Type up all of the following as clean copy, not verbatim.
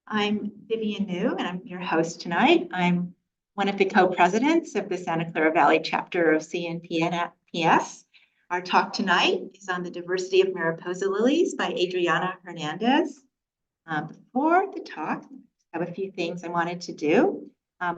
I'm Vivian New, and I'm your host tonight. I'm one of the co-presidents of the Santa Clara Valley chapter of CNPS. Our talk tonight is on the diversity of Mariposa lilies by Adriana Hernandez. Before the talk, I have a few things I wanted to do.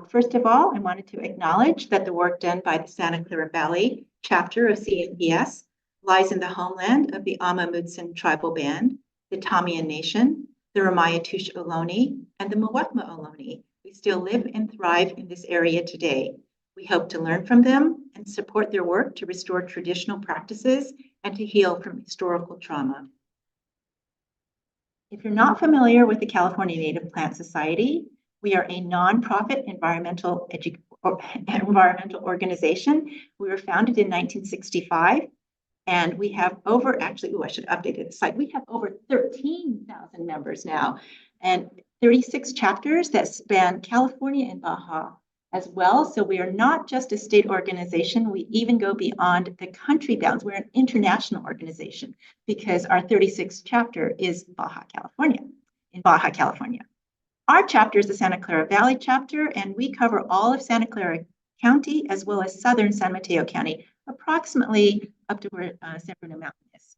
First of all, I wanted to acknowledge that the work done by the Santa Clara Valley chapter of CNPS lies in the homeland of the Ama Mutsun tribal band, the Tamiya Nation, the Ramayatush Ohlone, and the Muwekma Ohlone. We still live and thrive in this area today. We hope to learn from them and support their work to restore traditional practices and to heal from historical trauma. If you're not familiar with the California Native Plant Society, we are a nonprofit environmental organization. We were founded in 1965. And we have I should update the site. We have over 13,000 members now and 36 chapters that span California and Baja as well. So we are not just a state organization. We even go beyond the country bounds. We're an international organization because our 36th chapter is in Baja, California. Our chapter is the Santa Clara Valley chapter, and we cover all of Santa Clara County as well as southern San Mateo County, approximately up to where San Bruno Mountain is.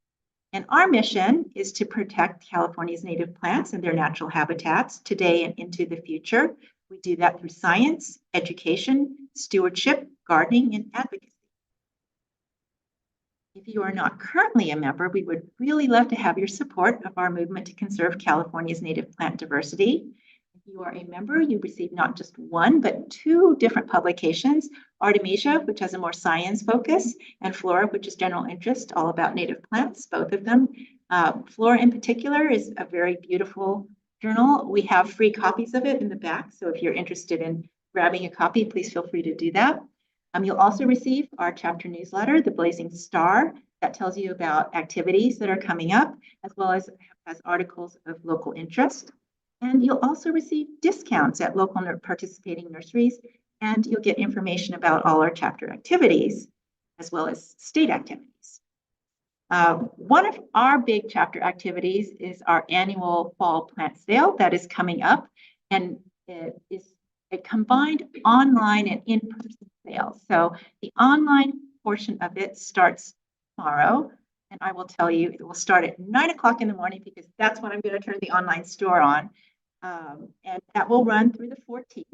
And our mission is to protect California's native plants and their natural habitats today and into the future. We do that through science, education, stewardship, gardening, and advocacy. If you are not currently a member, we would really love to have your support of our movement to conserve California's native plant diversity. If you are a member, you receive not just one, but two different publications, Artemisia, which has a more science focus, and Flora, which is general interest, all about native plants, both of them. Flora in particular is a very beautiful journal. We have free copies of it in the back, so if you're interested in grabbing a copy, please feel free to do that. You'll also receive our chapter newsletter, The Blazing Star, that tells you about activities that are coming up, as well as articles of local interest. And you'll also receive discounts at local participating nurseries, and you'll get information about all our chapter activities, as well as state activities. One of our big chapter activities is our annual fall plant sale that is coming up, and it is a combined online and in-person sale. So the online portion of it starts tomorrow, and I will tell you it will start at 9 o'clock in the morning because that's when I'm going to turn the online store on. And that will run through the 14th.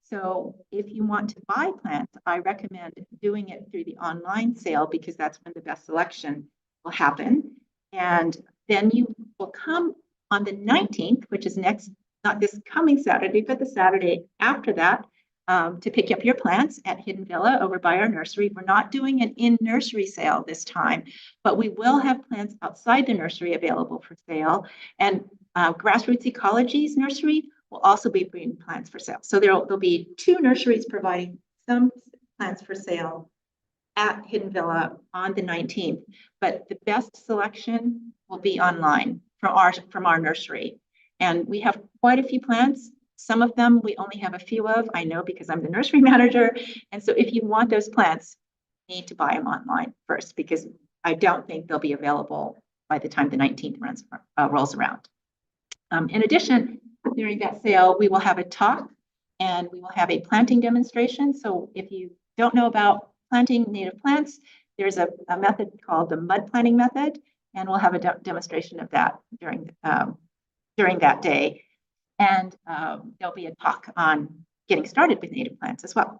So if you want to buy plants, I recommend doing it through the online sale because that's when the best selection will happen. And then you will come on the 19th, which is not this coming Saturday, but the Saturday after that, to pick up your plants at Hidden Villa over by our nursery. We're not doing an in-nursery sale this time, but we will have plants outside the nursery available for sale. And Grassroots Ecology's nursery will also be bringing plants for sale. So there'll be two nurseries providing some plants for sale at Hidden Villa on the 19th, but the best selection will be online from our nursery. And we have quite a few plants. Some of them we only have a few of, I know because I'm the nursery manager. And so if you want those plants, you need to buy them online first because I don't think they'll be available by the time the 19th rolls around. In addition, during that sale, we will have a talk and we will have a planting demonstration. So if you don't know about planting native plants, there's a method called the mud planting method, and we'll have a demonstration of that during that day. And there'll be a talk on getting started with native plants as well.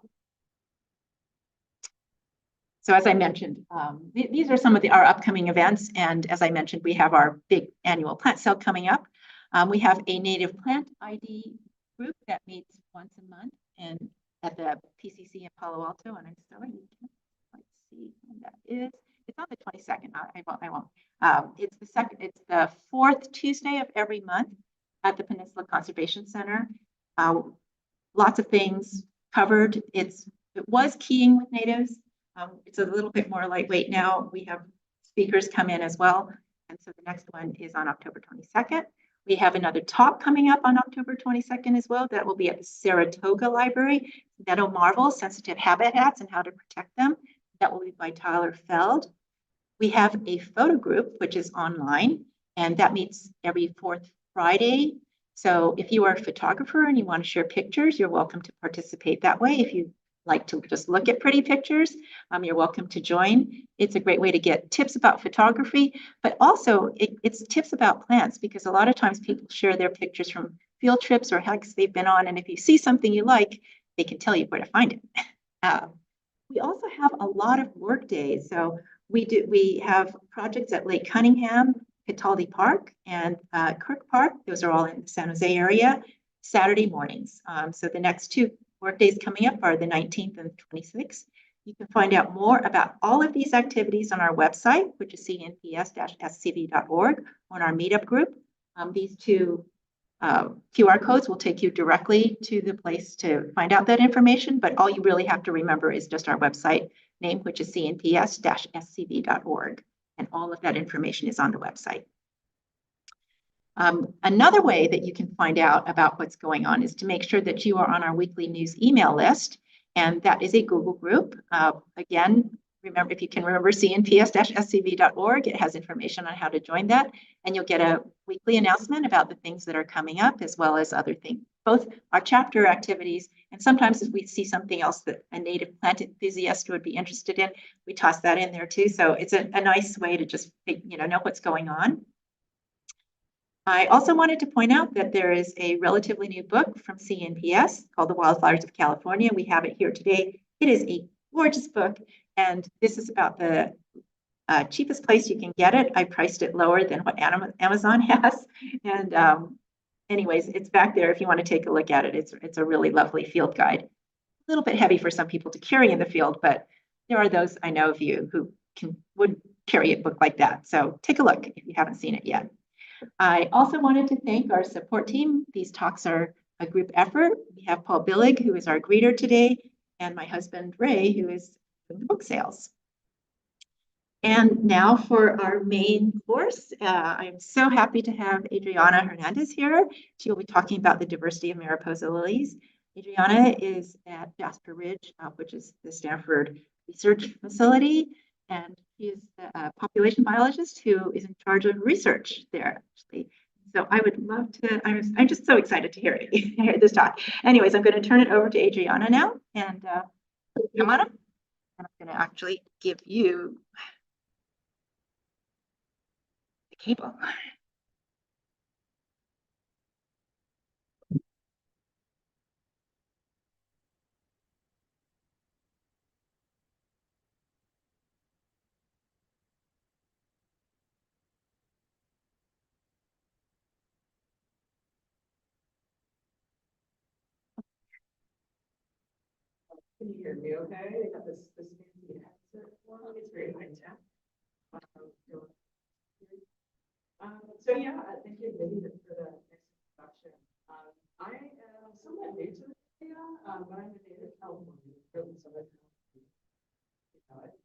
So as I mentioned, these are some of our upcoming events. And as I mentioned, we have our big annual plant sale coming up. We have a native plant ID group that meets once a month at the PCC in Palo Alto. And I'm sorry, you can't quite see when that is. It's on the 22nd. I won't. It's the fourth Tuesday of every month at the Peninsula Conservation Center. Lots of things covered. It was keying with natives. It's a little bit more lightweight now. We have speakers come in as well. And so the next one is on October 22nd. We have another talk coming up on October 22nd as well. That will be at the Saratoga Library, Meadow Marvels, Sensitive Habitats and How to Protect Them. That will be by Tyler Feld. We have a photo group, which is online, and that meets every fourth Friday. So if you are a photographer and you want to share pictures, you're welcome to participate that way. If you like to just look at pretty pictures, you're welcome to join. It's a great way to get tips about photography, but also it's tips about plants, because a lot of times people share their pictures from field trips or hikes they've been on. And if you see something you like, they can tell you where to find it. We also have a lot of work days. So we have projects at Lake Cunningham, Cataldi Park, and Kirk Park. Those are all in the San Jose area, Saturday mornings. So the next two work days coming up are the 19th and 26th. You can find out more about all of these activities on our website, which is cnps-scv.org, on our meetup group. These two QR codes will take you directly to the place to find out that information, but all you really have to remember is just our website name, which is cnps-scv.org, and all of that information is on the website. Another way that you can find out about what's going on is to make sure that you are on our weekly news email list, and that is a Google group. Again, remember, if you can remember cnps-scv.org, it has information on how to join that, and you'll get a weekly announcement about the things that are coming up, as well as other things, both our chapter activities, and sometimes if we see something else that a native plant enthusiast would be interested in, we toss that in there too. So it's a nice way to just know what's going on. I also wanted to point out that there is a relatively new book from CNPS called The Wildflowers of California. We have it here today. It is a gorgeous book, and this is about the cheapest place you can get it. I priced it lower than what Amazon has. And anyways, it's back there if you want to take a look at it. It's a really lovely field guide. A little bit heavy for some people to carry in the field, but there are those I know of you who would carry a book like that. So take a look if you haven't seen it yet. I also wanted to thank our support team. These talks are a group effort. We have Paul Billig, who is our greeter today, and my husband, Ray, who is doing the book sales. And now for our main course, I'm so happy to have Adriana Hernandez here. She will be talking about the diversity of Mariposa lilies. Adriana is at Jasper Ridge, which is the Stanford Research Facility, and she is a population biologist who is in charge of research there, actually. So I would love to, I'm just so excited to hear this talk. Anyways, I'm going to turn it over to Adriana now, and come on up. And I'm going to actually give you the cable. Can you hear me okay? I got this fancy headset for me. It's very high tech. So yeah, thank you, David, for the next introduction. I am somewhat new to this area, but I'm a native Californian from Southern California.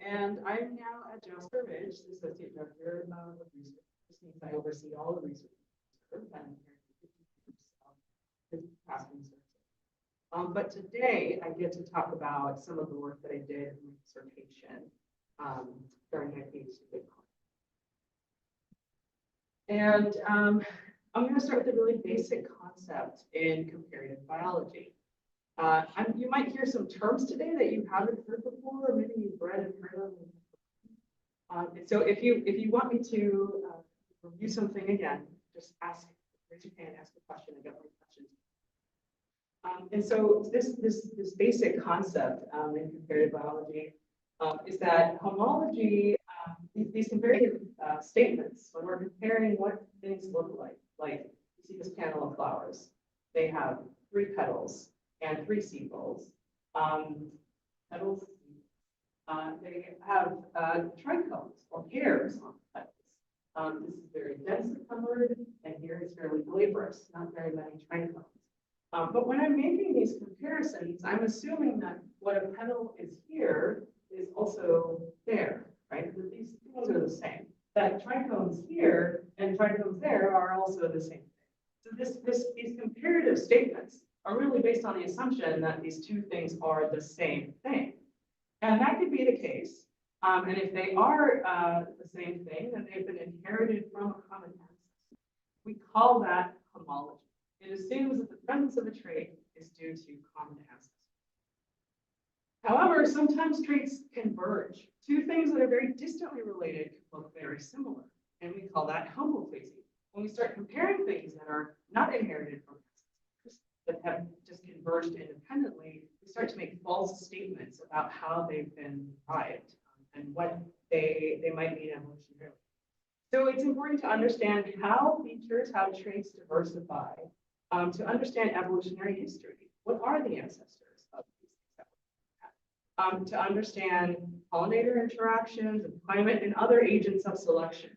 And I'm now at Jasper Ridge, the Associate Director of Research. This means I oversee all the research and past research. But today I get to talk about some of the work that I did in my dissertation during my PhD. And I'm going to start with a really basic concept in comparative biology. You might hear some terms today that you haven't heard before, or maybe you've read and heard of them. And so if you want me to review something again, just raise your hand, ask a question. I got more questions. And so this basic concept in comparative biology is that homology, these comparative statements, when we're comparing what things look like you see this panel of flowers, they have 3 petals and 3 sepals. Petals, they have trichomes or hairs on the petals. This is very densely covered, and here it's fairly glabrous, not very many trichomes. But when I'm making these comparisons, I'm assuming that what a petal is here is also there, right? That these things are the same. That trichomes here and trichomes there are also the same thing. So these comparative statements are really based on the assumption that these two things are the same thing. And that could be the case. And if they are the same thing, then they've been inherited from a common ancestor. We call that homology. It assumes that the presence of a trait is due to common ancestors. However, sometimes traits converge. Two things that are very distantly related can look very similar, and we call that homoplasy. When we start comparing things that are not inherited from ancestors, that have just converged independently, we start to make false statements about how they've been derived and what they might mean evolutionarily. So it's important to understand how features, how traits diversify, to understand evolutionary history. What are the ancestors of these things that we have? To understand pollinator interactions and climate and other agents of selection.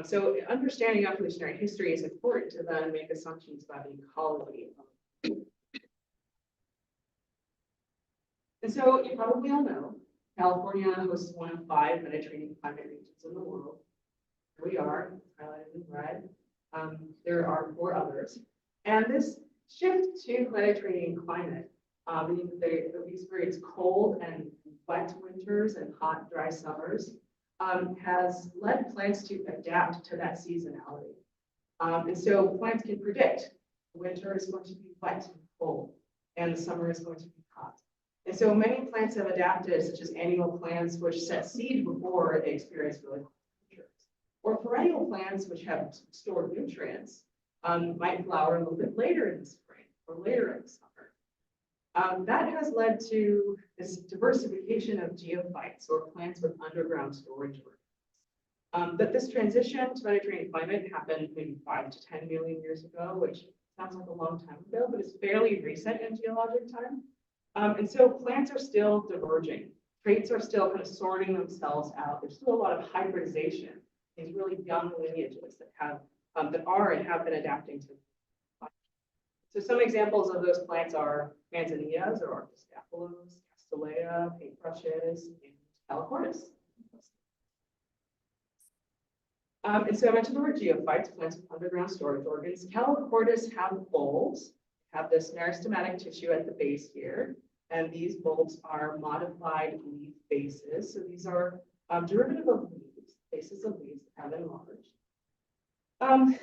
So understanding evolutionary history is important to then make assumptions about the ecology. And so you probably all know, California hosts one of 5 Mediterranean climate regions in the world. Here we are, highlighted in red. There are 4 others. And this shift to Mediterranean climate, meaning that we experience cold and wet winters and hot, dry summers, has led plants to adapt to that seasonality. And so plants can predict the winter is going to be wet and cold, and the summer is going to be hot. And so many plants have adapted, such as annual plants, which set seed before they experience really hot temperatures. Or perennial plants, which have stored nutrients, might flower a little bit later in the spring or later in the summer. That has led to this diversification of geophytes, or plants with underground storage organisms. But this transition to Mediterranean climate happened maybe 5 to 10 million years ago, which sounds like a long time ago, but it's fairly recent in geologic time. And so plants are still diverging. Traits are still kind of sorting themselves out. There's still a lot of hybridization, these really young lineages that have are and have been adapting to. So some examples of those plants are manzanillas or arctoscapulas, castellea, paintbrushes, and Calochortus. And so I mentioned the word geophytes, plants with underground storage organs. Calochortus have bulbs, have this meristematic tissue at the base here, and these bulbs are modified leaf bases. So these are derivative of leaves, bases of leaves that have enlarged. And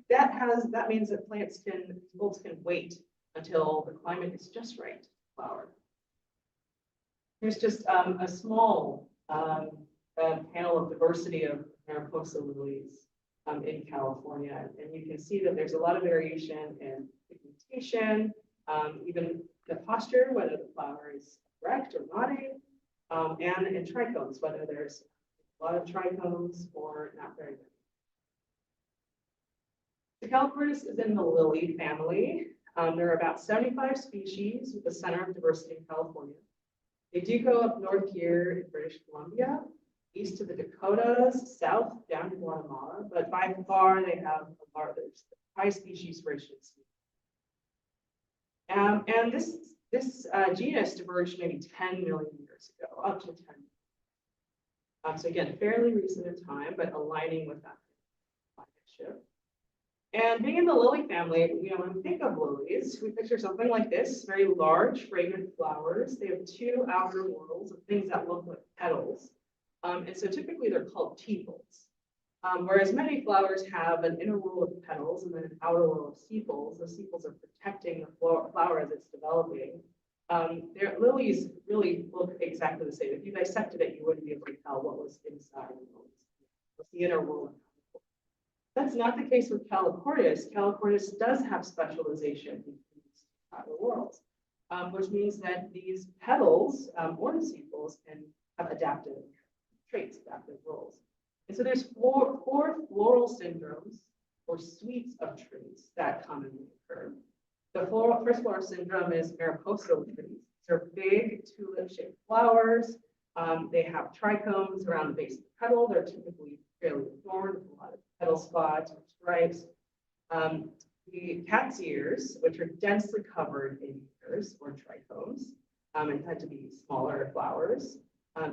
that means that bulbs can wait until the climate is just right to flower. Here's just a small panel of diversity of Mariposa lilies in California. And you can see that there's a lot of variation in pigmentation, even the posture, whether the flower is erect or nodding, and in trichomes, whether there's a lot of trichomes or not very many. The Calochortus is in the lily family. There are about 75 species with the center of diversity in California. They do go up north here in British Columbia, east to the Dakotas, south down to Guatemala, but by far they have a large, high species richness. And this genus diverged maybe 10 million years ago, up to 10. So again, fairly recent in time, but aligning with that climate shift. And being in the lily family, when we think of lilies, we picture something like this, very large, fragrant flowers. They have 2 outer whorls of things that look like petals. And so typically they're called tepals. Whereas many flowers have an inner whorl of petals and then an outer whorl of sepals. The sepals are protecting the flower as it's developing. Their lilies really look exactly the same. If you dissected it, you wouldn't be able to tell what was inside the lilies. It's the inner whorl. That's not the case with Calochortus. Calochortus does have specialization in these outer whorls, which means that these petals or the sepals can have adaptive traits, adaptive roles. And so there's four floral syndromes or suites of traits that commonly occur. The first floral syndrome is Mariposa Lilies. They're big tulip-shaped flowers. They have trichomes around the base of the petal. They're typically fairly adorned with a lot of petal spots or stripes. The cat's ears, which are densely covered in ears or trichomes, and tend to be smaller flowers.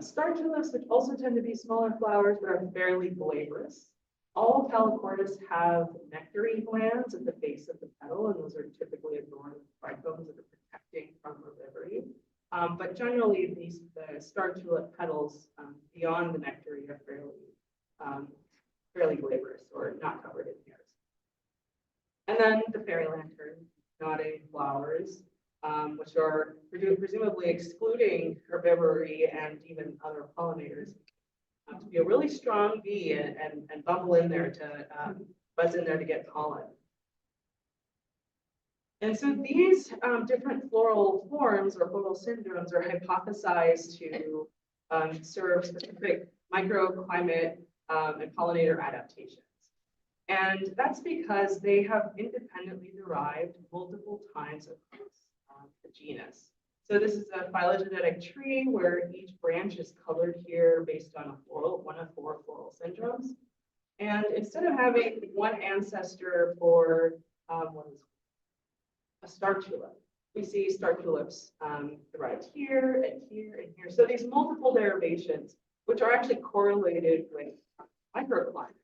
Star tulips, which also tend to be smaller flowers, but are fairly glabrous. All Calochortus have nectarine glands at the base of the petal, and those are typically adorned with trichomes that are protecting from delivery. But generally, the star tulip petals beyond the nectary are fairly glabrous or not covered in hairs. And then the fairy lantern, nodding flowers, which are presumably excluding herbivory and even other pollinators, to be a really strong bee and bubble in there to buzz in there to get pollen. And so these different floral forms or floral syndromes are hypothesized to serve specific microclimate and pollinator adaptations. And that's because they have independently derived multiple times across the genus. So this is a phylogenetic tree where each branch is colored here based on one of 4 floral syndromes. And instead of having one ancestor for a star tulip, we see star tulips derived here and here and here. So these multiple derivations, which are actually correlated with microclimate.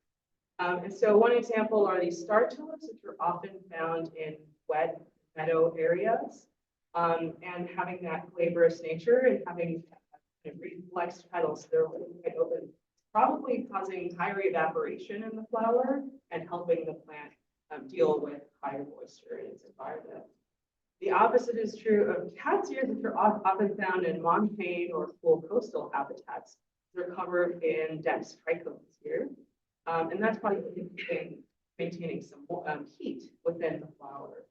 And so one example are these star tulips, which are often found in wet meadow areas, and having that glabrous nature and having reflexed petals, they're quite open, probably causing higher evaporation in the flower and helping the plant deal with higher moisture in its environment. The opposite is true of cat's ears, which are often found in montane or cool coastal habitats. They're covered in dense trichomes here. And that's probably maintaining some heat within the flower,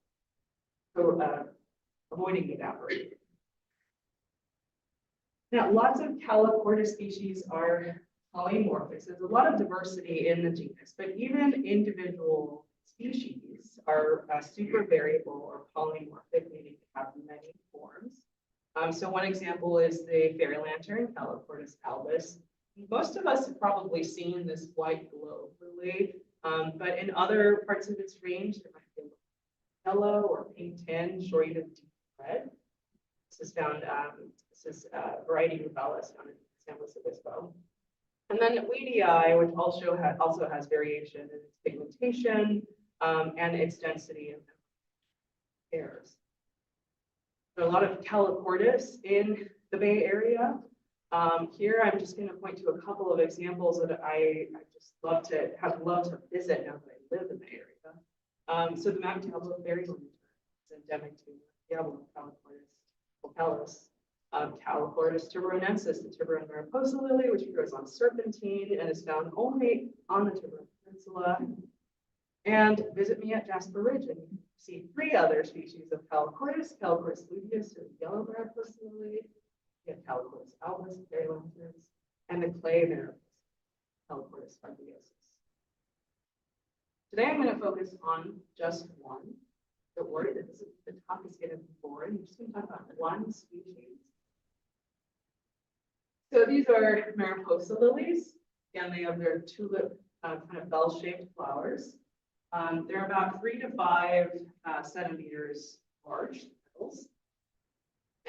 so avoiding evaporation. Now, lots of Calochortus species are polymorphic. There's a lot of diversity in the genus, but even individual species are super variable or polymorphic, meaning they have many forms. So one example is the fairy lantern, Calochortus albus. Most of us have probably seen this white globe lily, but in other parts of its range, there might be a yellow or pink tinge or even deep red. This is found, this is variety rubellus found in San Luis Obispo. And then weedii, which also has variation in its pigmentation and its density of hairs. There are a lot of Calochortus in the Bay Area. Here, I'm just going to point to a couple of examples that I just love to visit now that I live in the area. So the Mount Diablo fairy lantern is endemic to Diablo, Calochortus, Opellus, Calochortus tiburonensis, the Tiburon Mariposa lily, which grows on serpentine and is found only on the Tiburon Peninsula. And visit me at Jasper Ridge and you can see 3 other species of Calochortus, Calochortus luteus, or yellow Mariposa lily. We have Calochortus albus, fairy lanterns, and the clay Mariposa, Calochortus fibrosus. Today I'm going to focus on just one. Don't worry, the talk is going to be boring. I'm just going to talk about one species. So these are Mariposa lilies. Again, they have their tulip kind of bell-shaped flowers. They're about 3 to 5 centimeters large petals.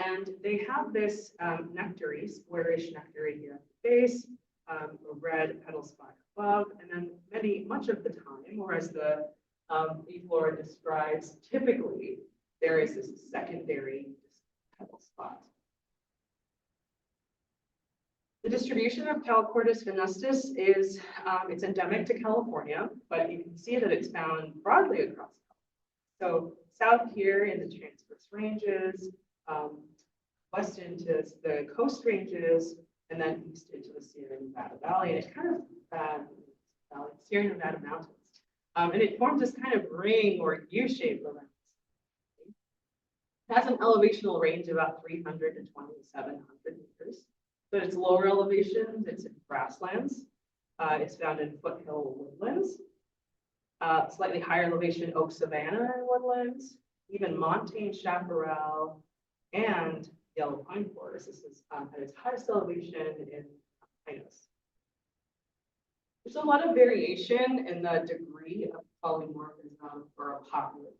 And they have this nectary, squarish nectary here at the base, a red petal spot above, and then much of the time, or as the eFlora describes, typically there is this secondary petal spot. The distribution of Calochortus venustus is, it's endemic to California, but you can see that it's found broadly across California. So south here in the transverse ranges, west into the coast ranges, and then east into the Sierra Nevada Valley. And it kind of, Sierra Nevada mountains. And it forms this kind of ring or U-shaped around. It has an elevational range of about 300 to 2,700 meters. But it's lower elevations, it's in grasslands. It's found in foothill woodlands. Slightly higher elevation oak savanna and woodlands, even montane chaparral, and yellow pine forest. This is at its highest elevation in Pinus. There's a lot of variation in the degree of polymorphism for a population.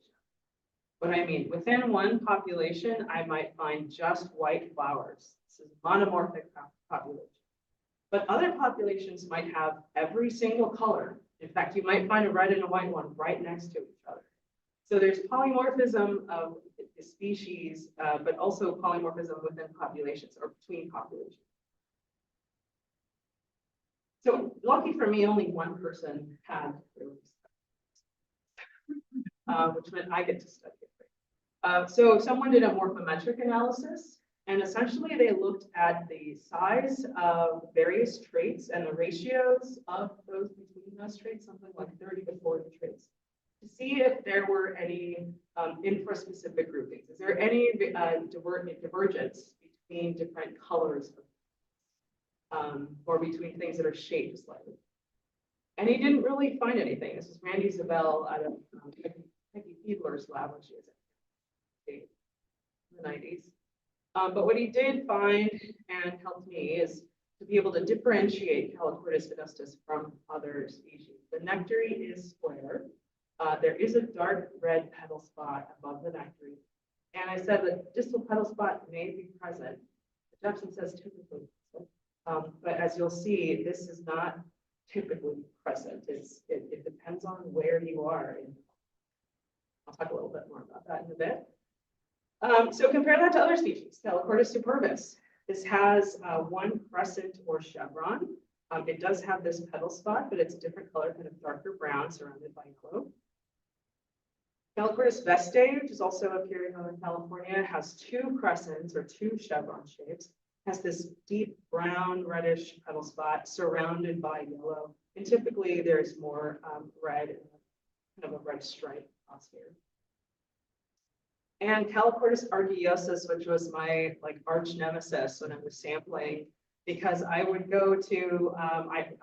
What I mean, within one population, I might find just white flowers. This is monomorphic population. But other populations might have every single color. In fact, you might find a red and a white one right next to each other. So there's polymorphism of the species, but also polymorphism within populations or between populations. So lucky for me, only one person had which meant I get to study it. So someone did a morphometric analysis, and essentially they looked at the size of various traits and the ratios of those between those traits, something like 30 to 40 traits, to see if there were any infraspecific groupings. Is there any divergence between different colors or between things that are shaped slightly? And he didn't really find anything. This is Randy Zabel out of Peggy Fiedler's lab when she was in the 90s. But what he did find and helped me is to be able to differentiate Calochortus venustus from other species. The nectary is square. There is a dark red petal spot above the nectary. And I said the distal petal spot may be present. Jepson says typically present. But as you'll see, this is not typically present. It depends on where you are. And I'll talk a little bit more about that in a bit. So compare that to other species, Calochortus superbus. This has one crescent or chevron. It does have this petal spot, but it's a different color, kind of darker brown, surrounded by yellow. Calochortus vestae, which is also up here in Northern California, has two crescents or two chevron shapes, has this deep brown reddish petal spot surrounded by yellow. And typically there's more red, kind of a red stripe across here. And Calochortus argiosus, which was my arch nemesis when I was sampling, because I would go to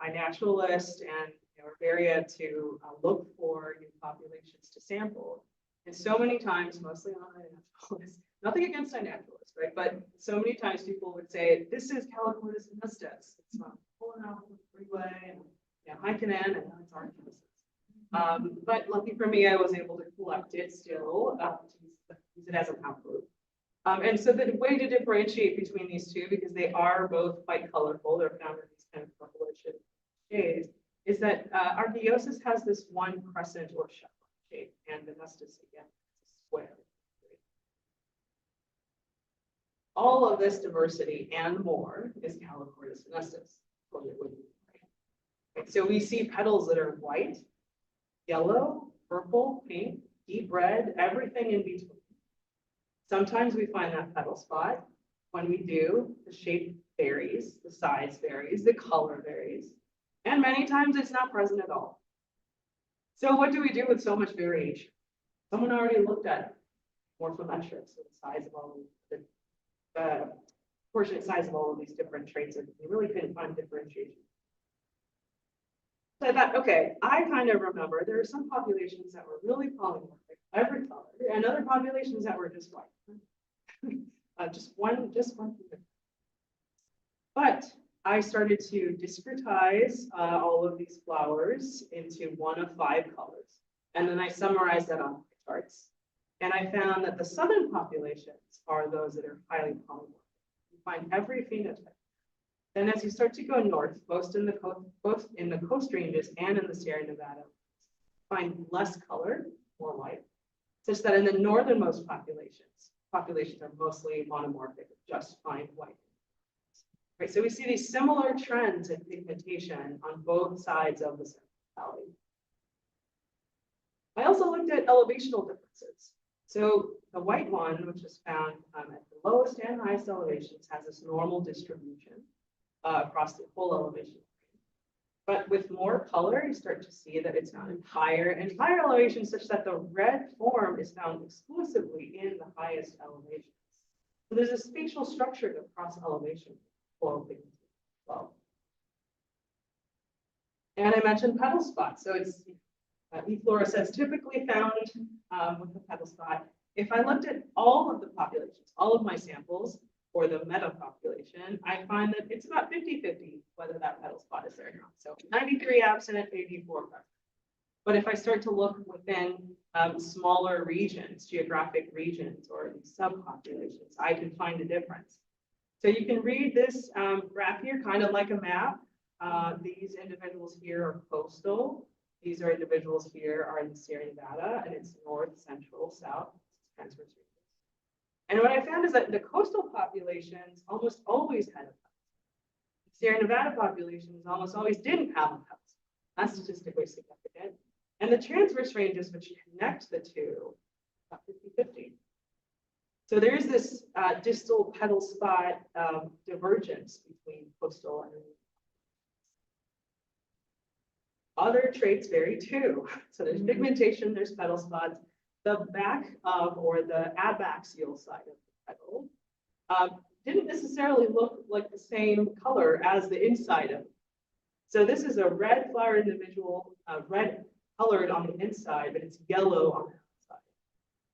iNaturalist and Herbaria to look for new populations to sample. And so many times, mostly on iNaturalist, nothing against iNaturalist, right? But so many times people would say, this is Calochortus venustus. It's pulling out the freeway and hiking in, and now it's argiosus. But lucky for me, I was able to collect it still, use it as an outgroup. And so the way to differentiate between these two, because they are both quite colorful, they're found in these kind of purplish shades, is that argiosus has this one crescent or chevron shape, and venustus again is a square. All of this diversity and more is Calochortus venustus. Right? So we see petals that are white, yellow, purple, pink, deep red, everything in between. Sometimes we find that petal spot. When we do, the shape varies, the size varies, the color varies, and many times it's not present at all. So what do we do with so much variation? Someone already looked at morphometrics, so the size of all the proportionate size of all of these different traits, and we really couldn't find differentiation. So I thought, okay, I kind of remember there are some populations that were really polymorphic, every color, and other populations that were just white. just one. But I started to discretize all of these flowers into one of 5 colors. And then I summarized that on my charts. And I found that the southern populations are those that are highly polymorphic. You find every phenotype. Then as you start to go north, both in the coast ranges and in the Sierra Nevada, find less color, more white, such that in the northernmost populations are mostly monomorphic, just find white. Right, so we see these similar trends in pigmentation on both sides of the Central Valley. I also looked at elevational differences. So the white one, which is found at the lowest and highest elevations, has this normal distribution across the whole elevation. But with more color, you start to see that it's found in higher and higher elevations, such that the red form is found exclusively in the highest elevations. So there's a spatial structure across elevation floral pigmentation as well. And I mentioned petal spots. So it's efflorescence typically found with the petal spot. If I looked at all of the populations, all of my samples, for the meta population, I find that it's about 50-50 whether that petal spot is there or not. So 93 absent, 84 present. But if I start to look within smaller regions, geographic regions, or subpopulations, I can find a difference. So you can read this graph here kind of like a map. These individuals here are coastal. These are individuals here are in the Sierra Nevada, and it's north, central, south, transverse regions. And what I found is that the coastal populations almost always had a petal. The Sierra Nevada populations almost always didn't have a petal. That's statistically significant. And the transverse ranges, which connect the two, about 50-50. So there's this distal petal spot divergence between coastal and other traits vary too. So there's pigmentation, there's petal spots. The back of, or the abaxial side of the petal didn't necessarily look like the same color as the inside of it. So this is a red flower individual, red colored on the inside, but it's yellow on the outside.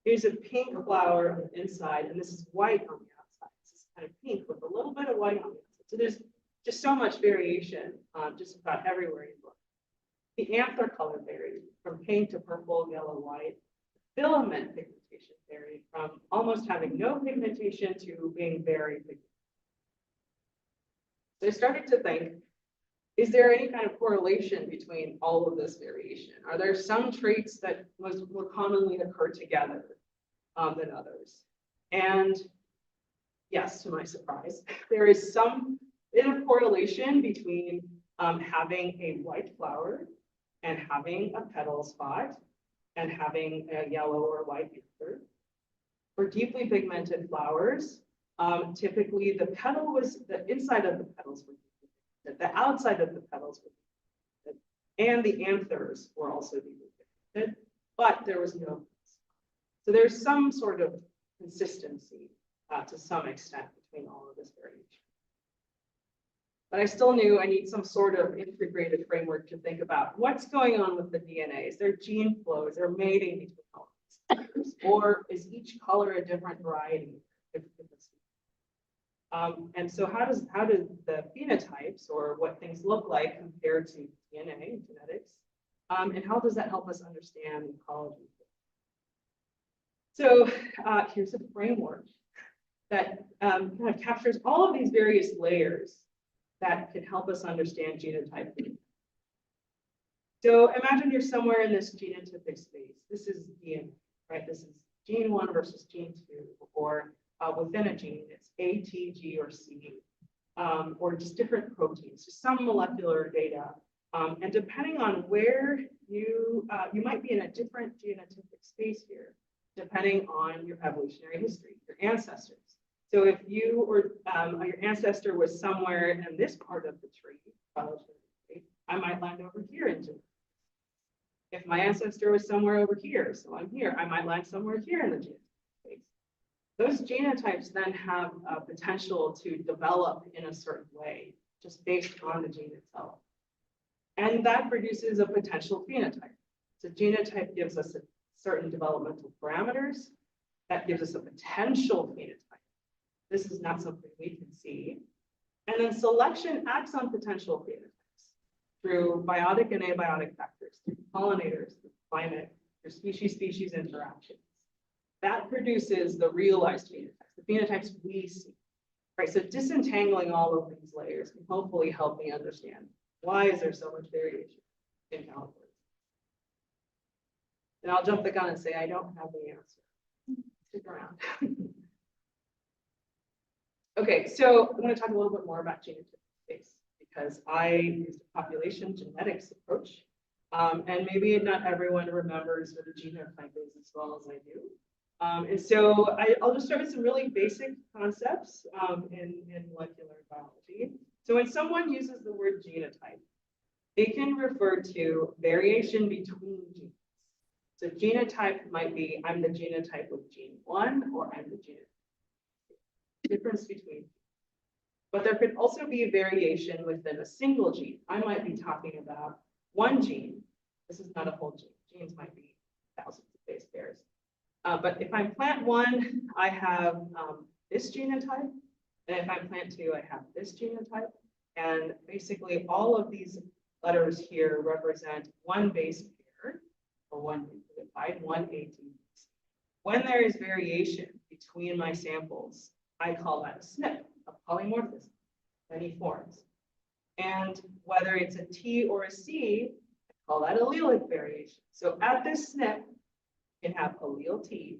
Here's a pink flower on the inside, and this is white on the outside. This is kind of pink with a little bit of white on the outside. So there's just so much variation just about everywhere you look. The anther color varied from pink to purple, yellow, white. Filament pigmentation varied from almost having no pigmentation to being very pigmented. So I started to think, is there any kind of correlation between all of this variation? Are there some traits that more commonly occur together than others? And yes, to my surprise, there is some bit of correlation between having a white flower and having a petal spot and having a yellow or white anther. For deeply pigmented flowers, typically the inside of the petals were pigmented, the outside of the petals were pigmented, and the anthers were also deeply pigmented, but there was no. So there's some sort of consistency to some extent between all of this variation. But I still knew I need some sort of integrated framework to think about what's going on with the DNA. Is there gene flow? Is there mating between all of these colors? Or is each color a different variety? And so how do the phenotypes, or what things look like, compare to DNA and genetics? And how does that help us understand ecology? So here's a framework that kind of captures all of these various layers that can help us understand genotyping. So imagine you're somewhere in this genotypic space. This is DNA, right? This is gene 1 versus gene 2, or within a gene, it's A, T, G, or C, or just different proteins, just some molecular data. And depending on where you might be in a different genotypic space here, depending on your evolutionary history, your ancestors. So if you or your ancestor was somewhere in this part of the tree, I might land over here in genetics. If my ancestor was somewhere over here, so I'm here, I might land somewhere here in the genotypic space. Those genotypes then have potential to develop in a certain way, just based on the gene itself. And that produces a potential phenotype. So genotype gives us a certain developmental parameters. That gives us a potential phenotype. This is not something we can see. And then selection acts on potential phenotypes through biotic and abiotic factors, through pollinators, through climate, through species-species interactions. That produces the realized phenotypes, the phenotypes we see. Right, so disentangling all of these layers can hopefully help me understand why is there so much variation in Calochortus. And I'll jump the gun and say I don't have the answer. Stick around. Okay, so I'm going to talk a little bit more about genotypic space because I used a population genetics approach. And maybe not everyone remembers what a genotype is as well as I do. And so I'll just start with some really basic concepts in molecular biology. So when someone uses the word genotype, they can refer to variation between genes. So genotype might be, I'm the genotype of gene 1, or I'm the genotype. Difference between. But there could also be variation within a single gene. I might be talking about one gene. This is not a whole gene. Genes might be thousands of base pairs. But if I'm plant 1, I have this genotype. And if I'm plant 2, I have this genotype. And basically all of these letters here represent one base pair, or one nucleotide, one AT. When there is variation between my samples, I call that a SNP, a polymorphism, many forms. And whether it's a T or a C, I call that allelic variation. So at this SNP, you can have allele T,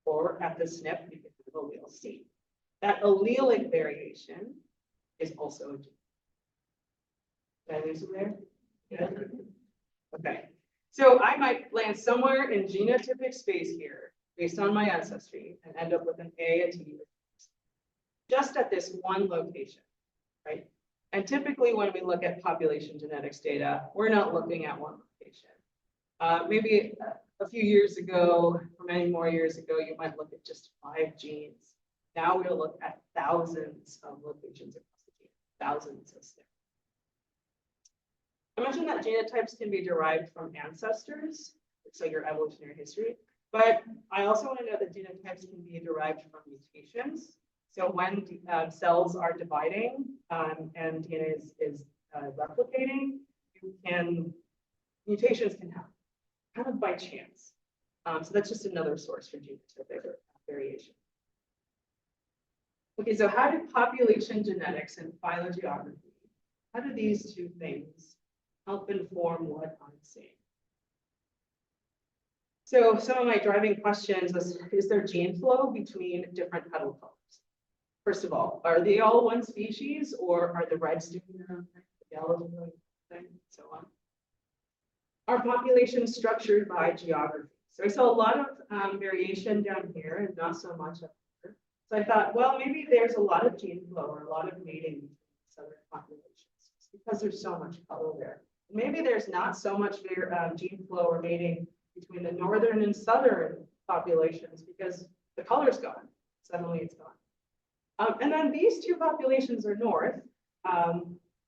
or at the SNP, you can have allele C. That allelic variation is also a gene. Did I lose it there? Yeah. Okay. So I might land somewhere in genotypic space here, based on my ancestry, and end up with an A, a T, just at this one location, right? And typically when we look at population genetics data, we're not looking at one location. Maybe a few years ago, or many more years ago, you might look at just 5 genes. Now we'll look at thousands of locations across the genome, thousands of SNPs. I mentioned that genotypes can be derived from ancestors, so your evolutionary history, but I also want to know that genotypes can be derived from mutations. So when cells are dividing and DNA is replicating, mutations can happen, kind of by chance. So that's just another source for genotypic variation. Okay, so how do population genetics and phylogeography, how do these two things help inform what I'm seeing? So some of my driving questions is there gene flow between different petal colors? First of all, are they all one species, or are the reds doing their own thing, the yellows doing their own thing, and so on? Are populations structured by geography? So I saw a lot of variation down here and not so much up here. So I thought, well, maybe there's a lot of gene flow or a lot of mating between southern populations because there's so much color there. Maybe there's not so much gene flow or mating between the northern and southern populations because the color's gone. Suddenly it's gone. And then these two populations are north.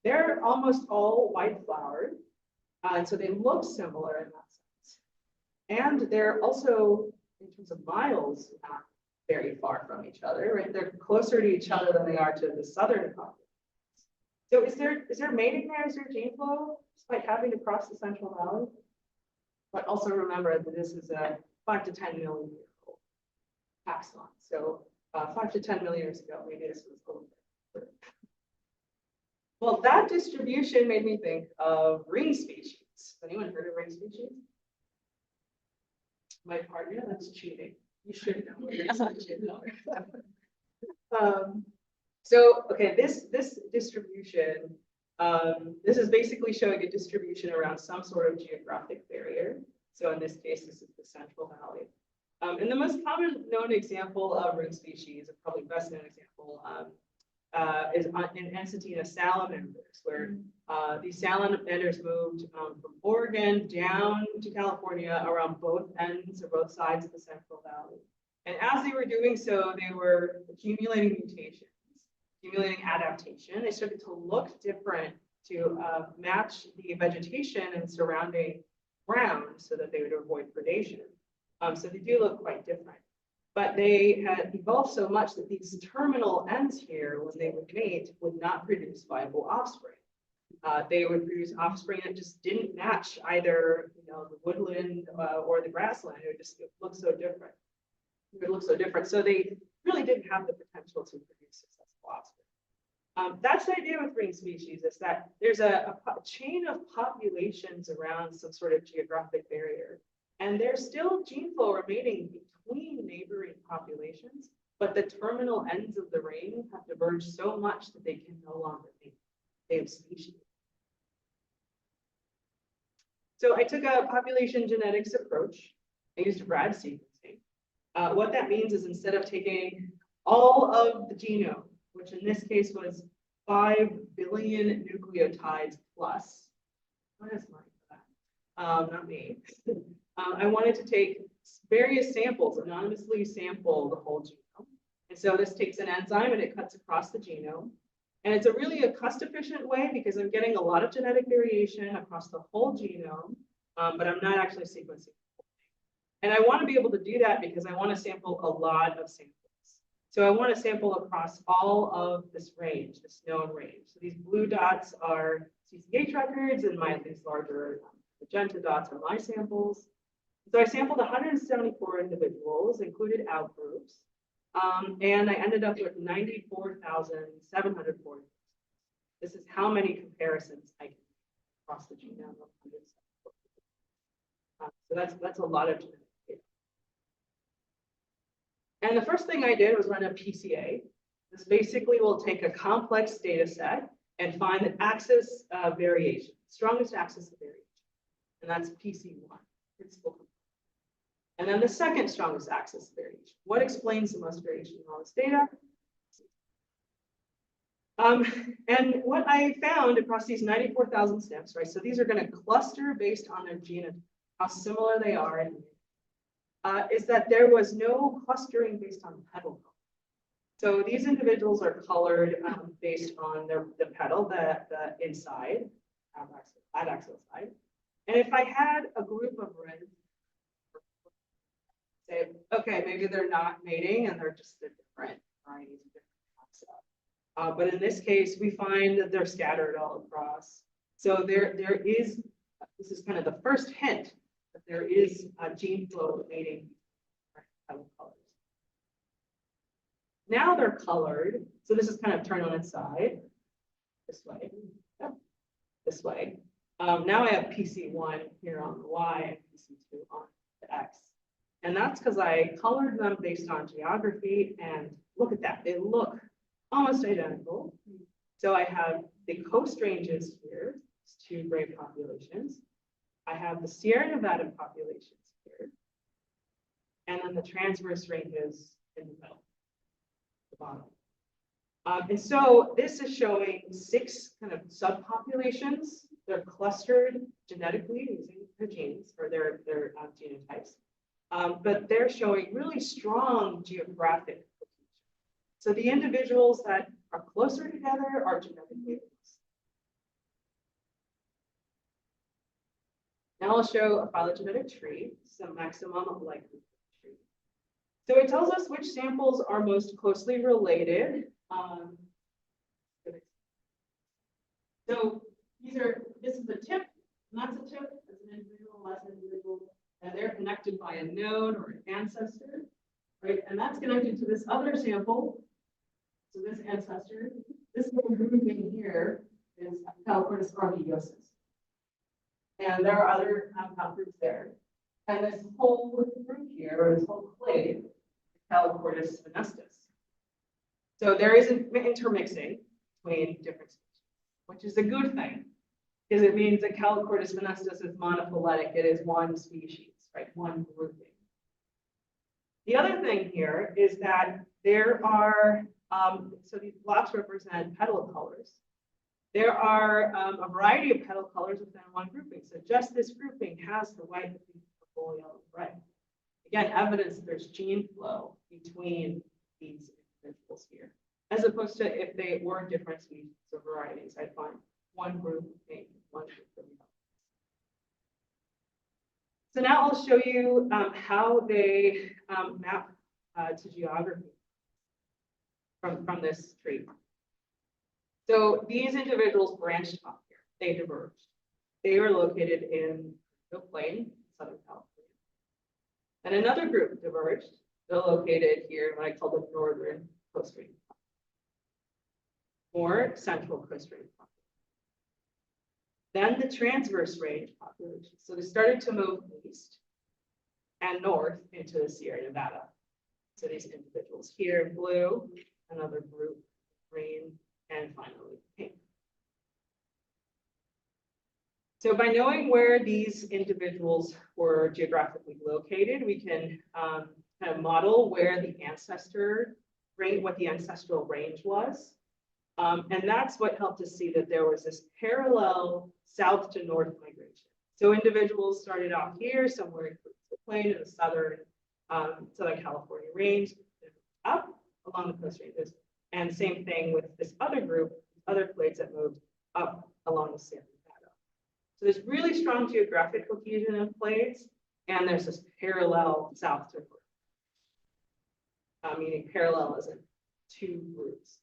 They're almost all white flowered. And so they look similar in that sense. And they're also, in terms of miles, not very far from each other, right? They're closer to each other than they are to the southern populations. So is there mating there? Is there gene flow despite having to cross the Central Valley? But also remember that this is a 5 to 10 million year old taxon. So 5 to 10 million years ago, maybe this was a little bit. Well, that distribution made me think of ring species. Has anyone heard of ring species? My partner, that's cheating. You should know. So, okay, this distribution, this is basically showing a distribution around some sort of geographic barrier. So in this case, this is the Central Valley. And the most common known example of ring species, or probably best known example, is in Encetina salamanders, where these salamanders moved from Oregon down to California around both ends or both sides of the Central Valley. And as they were doing so, they were accumulating mutations, accumulating adaptation. They started to look different to match the vegetation and surrounding ground so that they would avoid predation. So they do look quite different. But they had evolved so much that these terminal ends here, when they would mate, would not produce viable offspring. They would produce offspring that just didn't match either, the woodland or the grassland. It would just look so different. It would look so different. So they really didn't have the potential to produce successful offspring. That's the idea with ring species, is that there's a chain of populations around some sort of geographic barrier. And there's still gene flow remaining between neighboring populations, but the terminal ends of the ring have diverged so much that they can no longer make native species. So I took a population genetics approach. I used rad sequencing. What that means is instead of taking all of the genome, which in this case was 5 billion nucleotides plus, what is mine for that? Not me. I wanted to take various samples, anonymously sample the whole genome. And so this takes an enzyme and it cuts across the genome. And it's really a cost-efficient way because I'm getting a lot of genetic variation across the whole genome, but I'm not actually sequencing. And I want to be able to do that because I want to sample a lot of samples. So I want to sample across all of this range, this known range. So these blue dots are CCH records, and these larger magenta dots are my samples. So I sampled 174 individuals, included outgroups, and I ended up with 94,740. This is how many comparisons I can make across the genome of 174. So that's a lot of genetic data. And the first thing I did was run a PCA. This basically will take a complex data set and find the axis of variation, strongest axis of variation, and that's PC1. principal component. And then the second strongest axis, variation. What explains the most variation in all this data? And what I found across these 94,000 SNPs, right? So these are going to cluster based on their genotype, how similar they are, is that there was no clustering based on petal color. So these individuals are colored based on the petal, the inside, adaxial side. And if I had a group of red, say, okay, maybe they're not mating and they're just different varieties of different taxa. But in this case, we find that they're scattered all across. So there is, this is kind of the first hint that there is a gene flow mating petal colors. Now they're colored. So this is kind of turned on its side, this way, yep, this way. Now I have PC1 here on the Y and PC2 on the X. And that's because I colored them based on geography, and look at that, they look almost identical. So I have the coast ranges here, two gray populations. I have the Sierra Nevada populations here, and then the transverse ranges in the middle, the bottom. And so this is showing 6 kind of subpopulations. They're clustered genetically using their genes or their genotypes. But they're showing really strong geographic location. So the individuals that are closer together are genetically close. Now I'll show a phylogenetic tree, some maximum likelihood tree. So it tells us which samples are most closely related. So this is a tip, and that's a tip, that's an individual, that's an individual. And they're connected by a node or an ancestor, right? And that's connected to this other sample. So this ancestor, this little grouping here is Calochortus argiosus. And there are other compound groups there. And this whole group here, or this whole clade, is Calochortus venustus. So there is an intermixing between different species, which is a good thing, because it means that Calochortus venustus is monophyletic. It is one species, right? One grouping. The other thing here is that there are, so these blocks represent petal colors. There are a variety of petal colors within one grouping. So just this grouping has the white, the pink, purple, yellow, red. Again, evidence that there's gene flow between these individuals here, as opposed to if they were different species or varieties. I'd find one group pink, one group yellow. So now I'll show you how they map to geography from this tree. So these individuals branched off here. They diverged. They were located in the plain, Southern California. And another group diverged. They're located here in what I call the northern Coast Range, or central Coast Range. Then the transverse range population. So they started to move east and north into the Sierra Nevada. So these individuals here in blue, another group green, and finally pink. So by knowing where these individuals were geographically located, we can kind of model where the ancestor range, what the ancestral range was. And that's what helped us see that there was this parallel south to north migration. So individuals started off here, somewhere in the plain in the southern California range, up along the coast ranges. And same thing with this other group, other clades that moved up along the Sierra Nevada. So there's really strong geographic cohesion of clades, and there's this parallel south to north, meaning parallel as in two groups.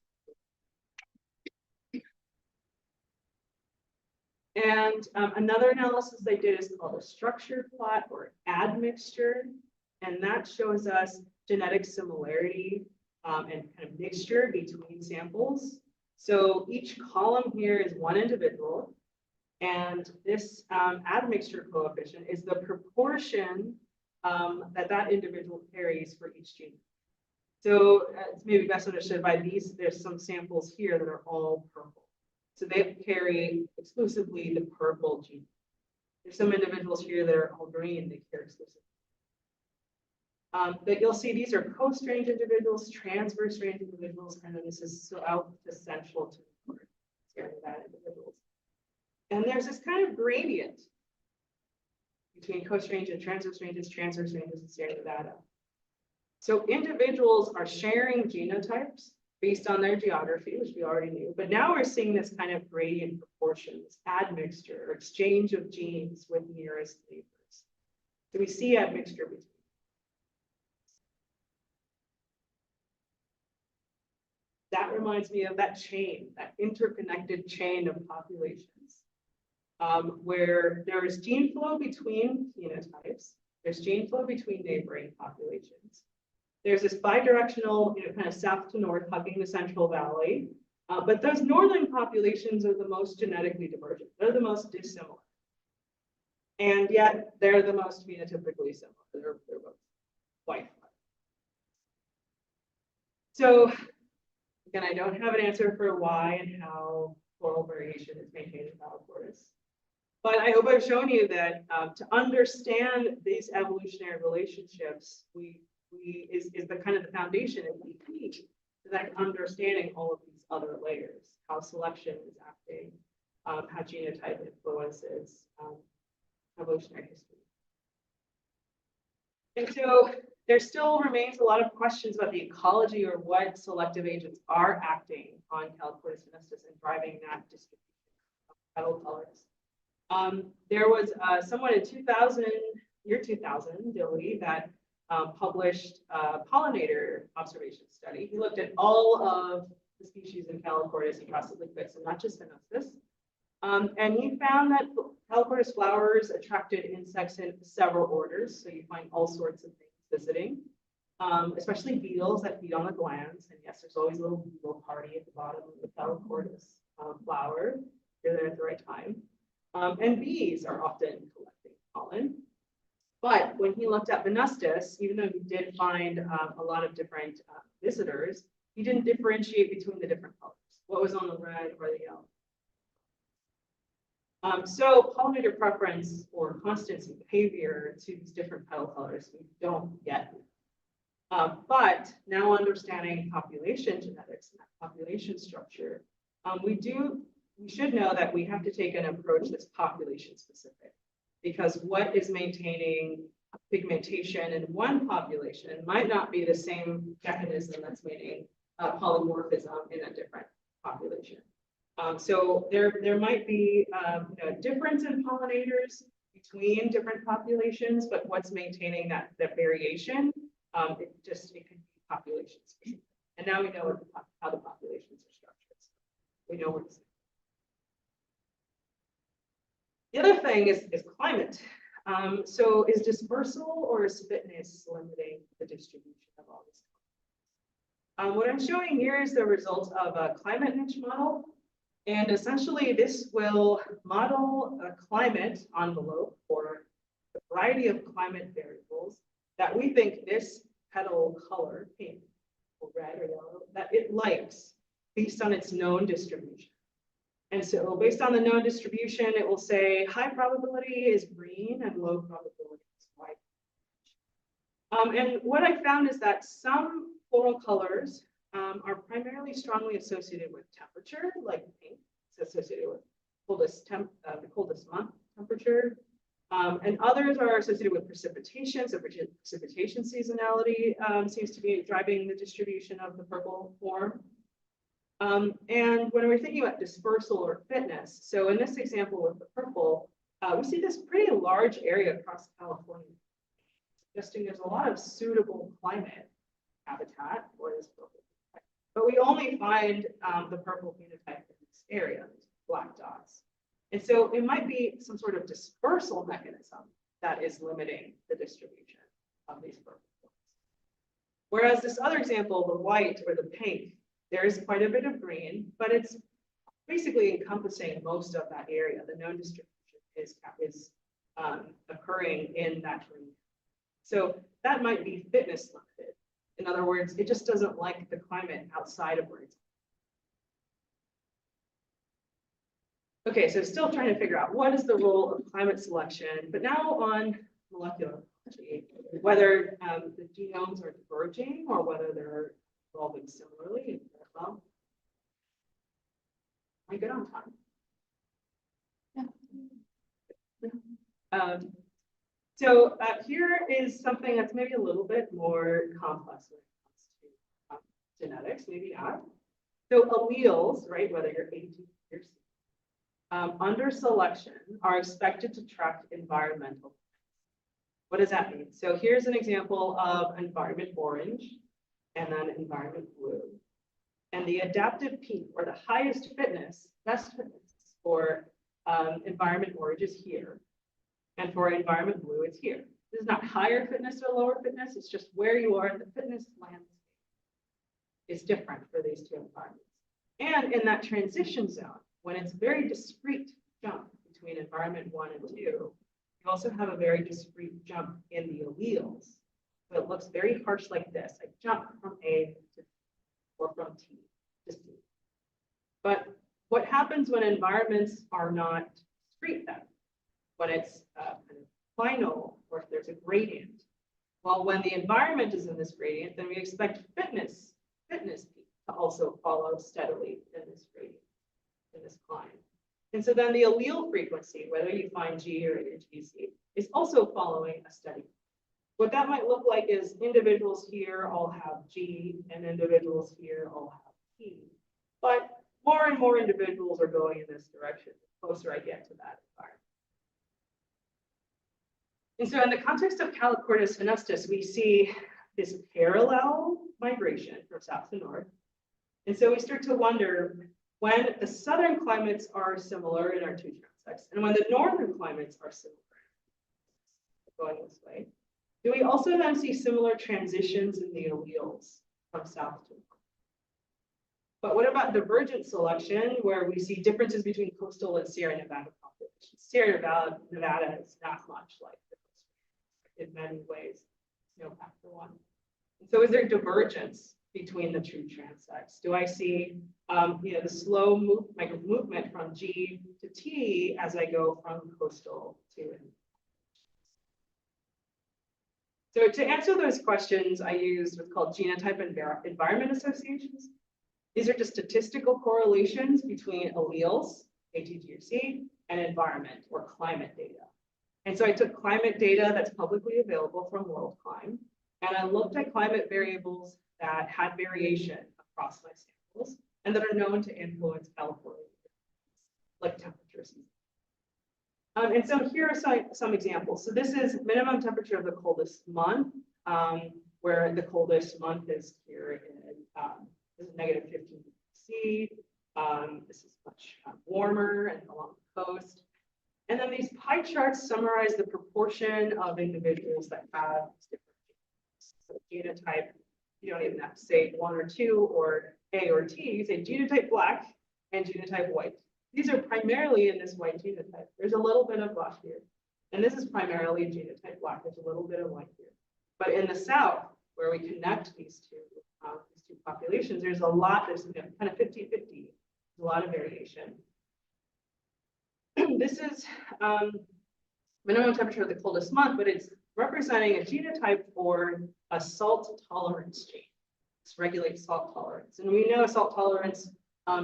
And another analysis they did is called a structured plot or admixture, and that shows us genetic similarity and kind of mixture between samples. So each column here is one individual, and this admixture coefficient is the proportion that individual carries for each gene. So it's maybe best understood by these. There's some samples here that are all purple. So they carry exclusively the purple gene. There's some individuals here that are all green, they care exclusively. But you'll see these are co-strange individuals, transverse range individuals, and then this is self-essential to that individuals. And there's this kind of gradient between co-strange and transverse ranges, and Sierra Nevada. So individuals are sharing genotypes based on their geography, which we already knew, but now we're seeing this kind of gradient proportions, admixture, or exchange of genes with nearest neighbors. So we see admixture between. That reminds me of that chain, that interconnected chain of populations, where there is gene flow between phenotypes, there's gene flow between neighboring populations. There's this bidirectional, kind of south to north, hugging the Central Valley. But those northern populations are the most genetically divergent. They're the most dissimilar. And yet they're the most phenotypically similar. They're both quite. So again, I don't have an answer for why and how floral variation is maintained in Calochortus. But I hope I've shown you that to understand these evolutionary relationships, is the kind of the foundation and the key to that understanding all of these other layers, how selection is acting, how genotype influences evolutionary history. And so there still remains a lot of questions about the ecology or what selective agents are acting on Calochortus venustus and driving that distribution of petal colors. There was someone in 2000, Dilly, that published a pollinator observation study. He looked at all of the species in Calochortus across the liquid, so not just venustus. And he found that Calochortus flowers attracted insects in several orders. So you find all sorts of things visiting, especially beetles that feed on the glands. And yes, there's always a little beetle party at the bottom of the Calochortus flower. You're there at the right time. And bees are often collecting pollen. But when he looked at venustus, even though he did find a lot of different visitors, he didn't differentiate between the different colors, what was on the red or the yellow. So pollinator preference or constancy behavior to these different petal colors, we don't yet. But now understanding population genetics and population structure, we should know that we have to take an approach that's population specific. Because what is maintaining pigmentation in one population might not be the same mechanism that's maintaining polymorphism in a different population. So there might be a difference in pollinators between different populations, but what's maintaining that variation, it can be population specific. And now we know how the populations are structured. We know what's. The other thing is climate. So is dispersal or is fitness limiting the distribution of all this? What I'm showing here is the result of a climate niche model. And essentially this will model a climate envelope for a variety of climate variables that we think this petal color, pink or red or yellow, that it likes based on its known distribution. And so based on the known distribution, it will say high probability is green and low probability is white. And what I found is that some floral colors are primarily strongly associated with temperature, like pink. It's associated with the coldest month temperature. And others are associated with precipitation. So precipitation seasonality seems to be driving the distribution of the purple form. And when we're thinking about dispersal or fitness, so in this example with the purple, we see this pretty large area across California, suggesting there's a lot of suitable climate habitat for this purple. But we only find the purple phenotype in this area, these black dots. And so it might be some sort of dispersal mechanism that is limiting the distribution of these purple forms. Whereas this other example, the white or the pink, there is quite a bit of green, but it's basically encompassing most of that area. The known distribution is occurring in that green. So that might be fitness limited. In other words, it just doesn't like the climate outside of where it's. Okay, so still trying to figure out what is the role of climate selection, but now on molecular biology, whether the genomes are diverging or whether they're evolving similarly in parallel. Am I good on time? Yeah. So here is something that's maybe a little bit more complex when it comes to genetics, maybe not. So alleles, right, whether you're A, T, or C, under selection are expected to track environmental. What does that mean? So here's an example of environment orange and then environment blue. And the adaptive peak, or the highest fitness, best fitness for environment orange is here. And for environment blue, it's here. This is not higher fitness or lower fitness, it's just where you are in the fitness landscape is different for these two environments. And in that transition zone, when it's very discrete jump between environment 1 and 2, you also have a very discrete jump in the alleles. So it looks very harsh like this. I jump from A to T, or from T to C. But what happens when environments are not discrete then? When it's kind of final, or if there's a gradient? Well, when the environment is in this gradient, then we expect fitness peak to also follow steadily in this gradient, in this climb. And so then the allele frequency, whether you find G or GC, is also following a steady. What that might look like is individuals here all have G and individuals here all have T. But more and more individuals are going in this direction the closer I get to that environment. And so in the context of Calochortus venustus, we see this parallel migration from south to north. And so we start to wonder, when the southern climates are similar in our two transects, and when the northern climates are similar, going this way, do we also then see similar transitions in the alleles from south to north? But what about divergent selection, where we see differences between coastal and Sierra Nevada populations? Sierra Nevada is not much like the coast in many ways, snowpack for one. And so is there divergence between the two transects? Do I see the slow movement from G to T as I go from coastal to N? So to answer those questions, I used what's called genotype and environment associations. These are just statistical correlations between alleles, A, T, G, or C, and environment or climate data. And so I took climate data that's publicly available from WorldClim, and I looked at climate variables that had variation across my samples and that are known to influence California, like temperatures. And so here are some examples. So this is minimum temperature of the coldest month, where the coldest month is here in this is negative 15 C. This is much warmer and along the coast. And then these pie charts summarize the proportion of individuals that have different genotypes. So genotype, you don't even have to say 1 or 2 or A or T, you say genotype black and genotype white. These are primarily in this white genotype. There's a little bit of black here. And this is primarily genotype black. There's a little bit of white here. But in the south, where we connect these two populations, there's a lot, there's kind of 50-50, there's a lot of variation. This is minimum temperature of the coldest month, but it's representing a genotype for a salt tolerance gene. This regulates salt tolerance. And we know salt tolerance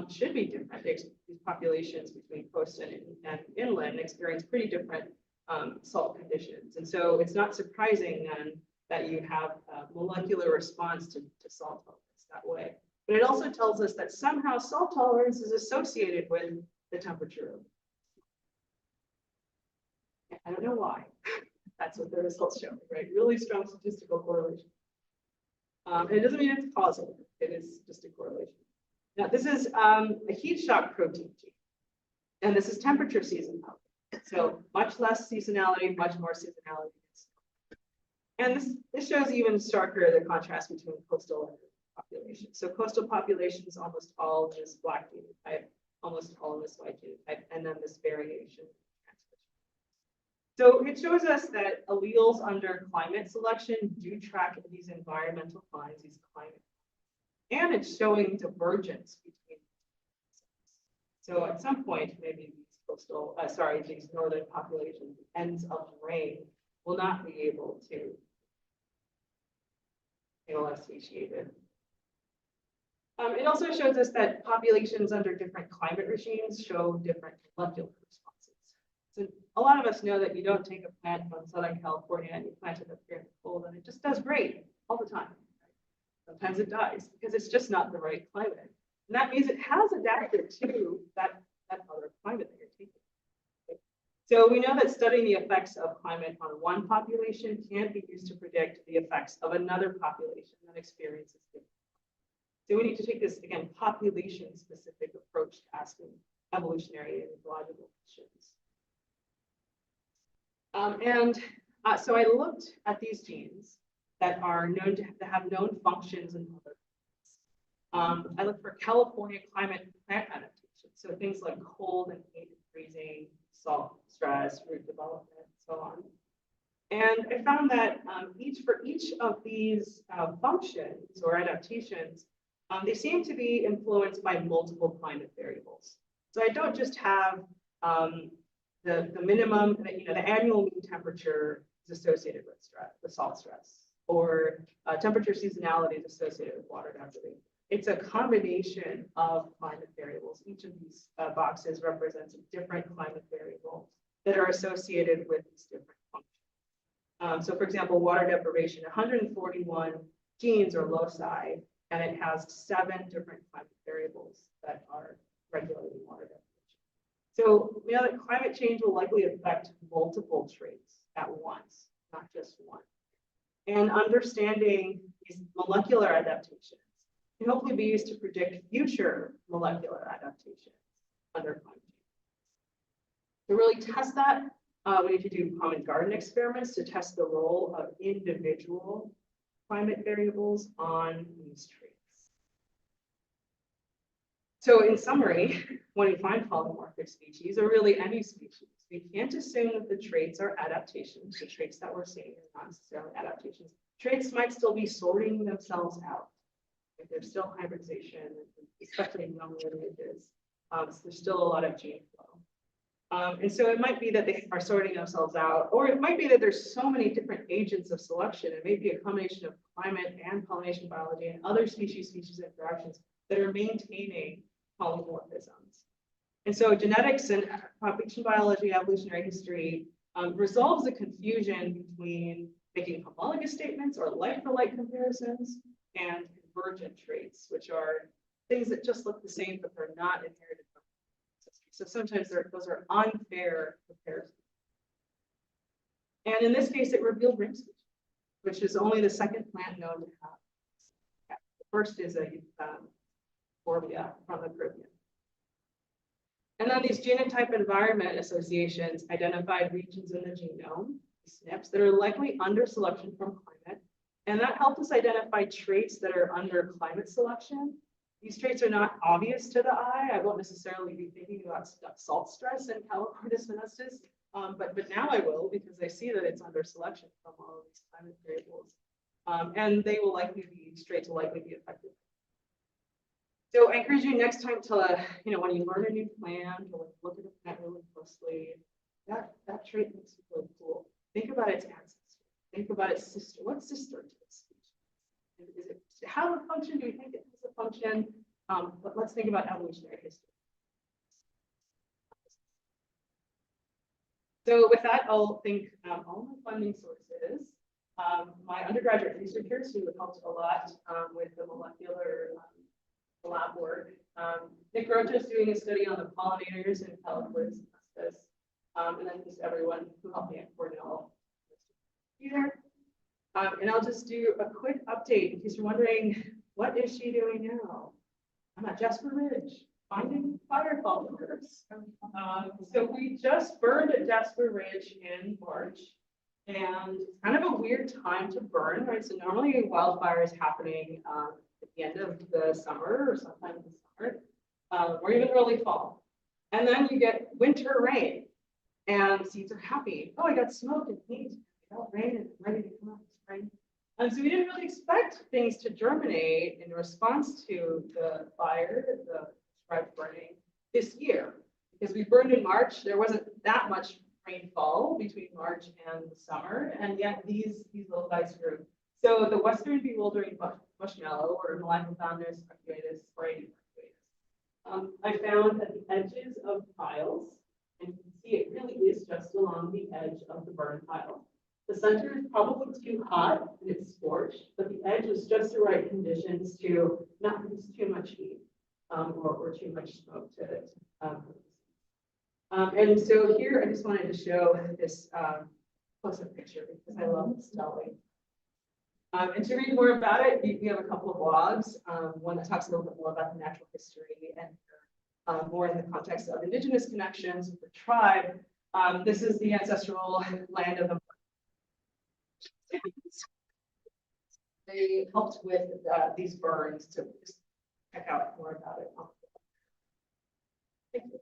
should be different. These populations between coast and inland experience pretty different salt conditions. And so it's not surprising then that you have a molecular response to salt tolerance that way. But it also tells us that somehow salt tolerance is associated with the temperature. I don't know why. That's what the results show, right? Really strong statistical correlation. It doesn't mean it's causal. It is just a correlation. Now, this is a heat shock protein gene, and this is temperature season. So much less seasonality, much more seasonality. And this shows even starker the contrast between coastal and populations. So coastal populations, almost all in this black genotype, almost all in this white genotype, and then this variation. So it shows us that alleles under climate selection do track these environmental lines, these climate, and it's showing divergence between. So at some point, maybe these these northern populations, ends of rain, will not be able to less speciated. It also shows us that populations under different climate regimes show different molecular responses. So a lot of us know that you don't take a plant from Southern California and you plant it up here in the cold and it just does great all the time. Sometimes it dies because it's just not the right climate. And that means it has adapted to that other climate that you're taking. So we know that studying the effects of climate on one population can be used to predict the effects of another population that experiences different. So we need to take this, again, population-specific approach to asking evolutionary and ecological questions. So I looked at these genes that are known to have known functions in other plants. I looked for California climate plant adaptation, so things like cold and heat and freezing, salt stress, root development, and so on. And I found that for each of these functions or adaptations, they seem to be influenced by multiple climate variables. So I don't just have the minimum, the annual mean temperature is associated with stress, with salt stress, or temperature seasonality is associated with water density. It's a combination of climate variables. Each of these boxes represents a different climate variable that are associated with these different functions. So for example, water deprivation, 141 genes or loci, and it has 7 different climate variables that are regulating water deprivation. So we know that climate change will likely affect multiple traits at once, not just one. And understanding these molecular adaptations can hopefully be used to predict future molecular adaptations under climate change. To really test that, we need to do common garden experiments to test the role of individual climate variables on these traits. So in summary, when we find polymorphic species, or really any species, we can't assume that the traits are adaptations. The traits that we're seeing are not necessarily adaptations. Traits might still be sorting themselves out. Like there's still hybridization, especially in young lineages. So there's still a lot of gene flow. And so it might be that they are sorting themselves out, or it might be that there's so many different agents of selection. It may be a combination of climate and pollination biology and other species interactions that are maintaining polymorphisms. And so genetics and population biology, evolutionary history resolves the confusion between making homologous statements or like-for-like comparisons and convergent traits, which are things that just look the same, but they're not inherited from ancestry. So sometimes those are unfair comparisons. And in this case, it revealed ring species, which is only the second plant known to have. Yeah, the first is a Forbia from the Caribbean. And then these genotype environment associations identified regions in the genome, SNPs, that are likely under selection from climate. And that helped us identify traits that are under climate selection. These traits are not obvious to the eye. I won't necessarily be thinking about salt stress and Calochortus venustus, but now I will, because I see that it's under selection from all of these climate variables. And they will likely be, traits will likely be affected. So I encourage you next time to, when you learn a new plant or look at a plant really closely, that trait looks really cool. Think about its ancestor. Think about its sister. What sister to this species? Is it have a function? Do we think it has a function? But let's think about evolutionary history. So with that, I'll thank all my funding sources. My undergraduate researchers who helped a lot with the molecular lab work. Nick Rocha is doing a study on the pollinators in Calochortus, and then just everyone who helped me at Cornell. Here. And I'll just do a quick update in case you're wondering, what is she doing now? I'm at Jasper Ridge, finding fire followers. So we just burned at Jasper Ridge in March, and it's kind of a weird time to burn, right? So normally wildfire is happening at the end of the summer or sometime in the summer, or even early fall. And then you get winter rain, and seeds are happy. Oh, I got smoke and heat. Rain and ready to come out in spring. And so we didn't really expect things to germinate in response to the fire, the described burning this year, because we burned in March, there wasn't that much rainfall between March and the summer, and yet these little guys grew. So the Western bewildering bushmallow, or Melanophonus arcuatus, or arcuatus. I found at the edges of piles, and you can see it really is just along the edge of the burn pile. The center is probably too hot and it's scorched, but the edge is just the right conditions to not produce too much heat or too much smoke to it. And so here I just wanted to show this close-up picture because I love the spelling. And to read more about it, we have a couple of blogs, one that talks a little bit more about the natural history and more in the context of indigenous connections with the tribe. This is the ancestral land of the They helped with these burns to just check out more about it. Thank you.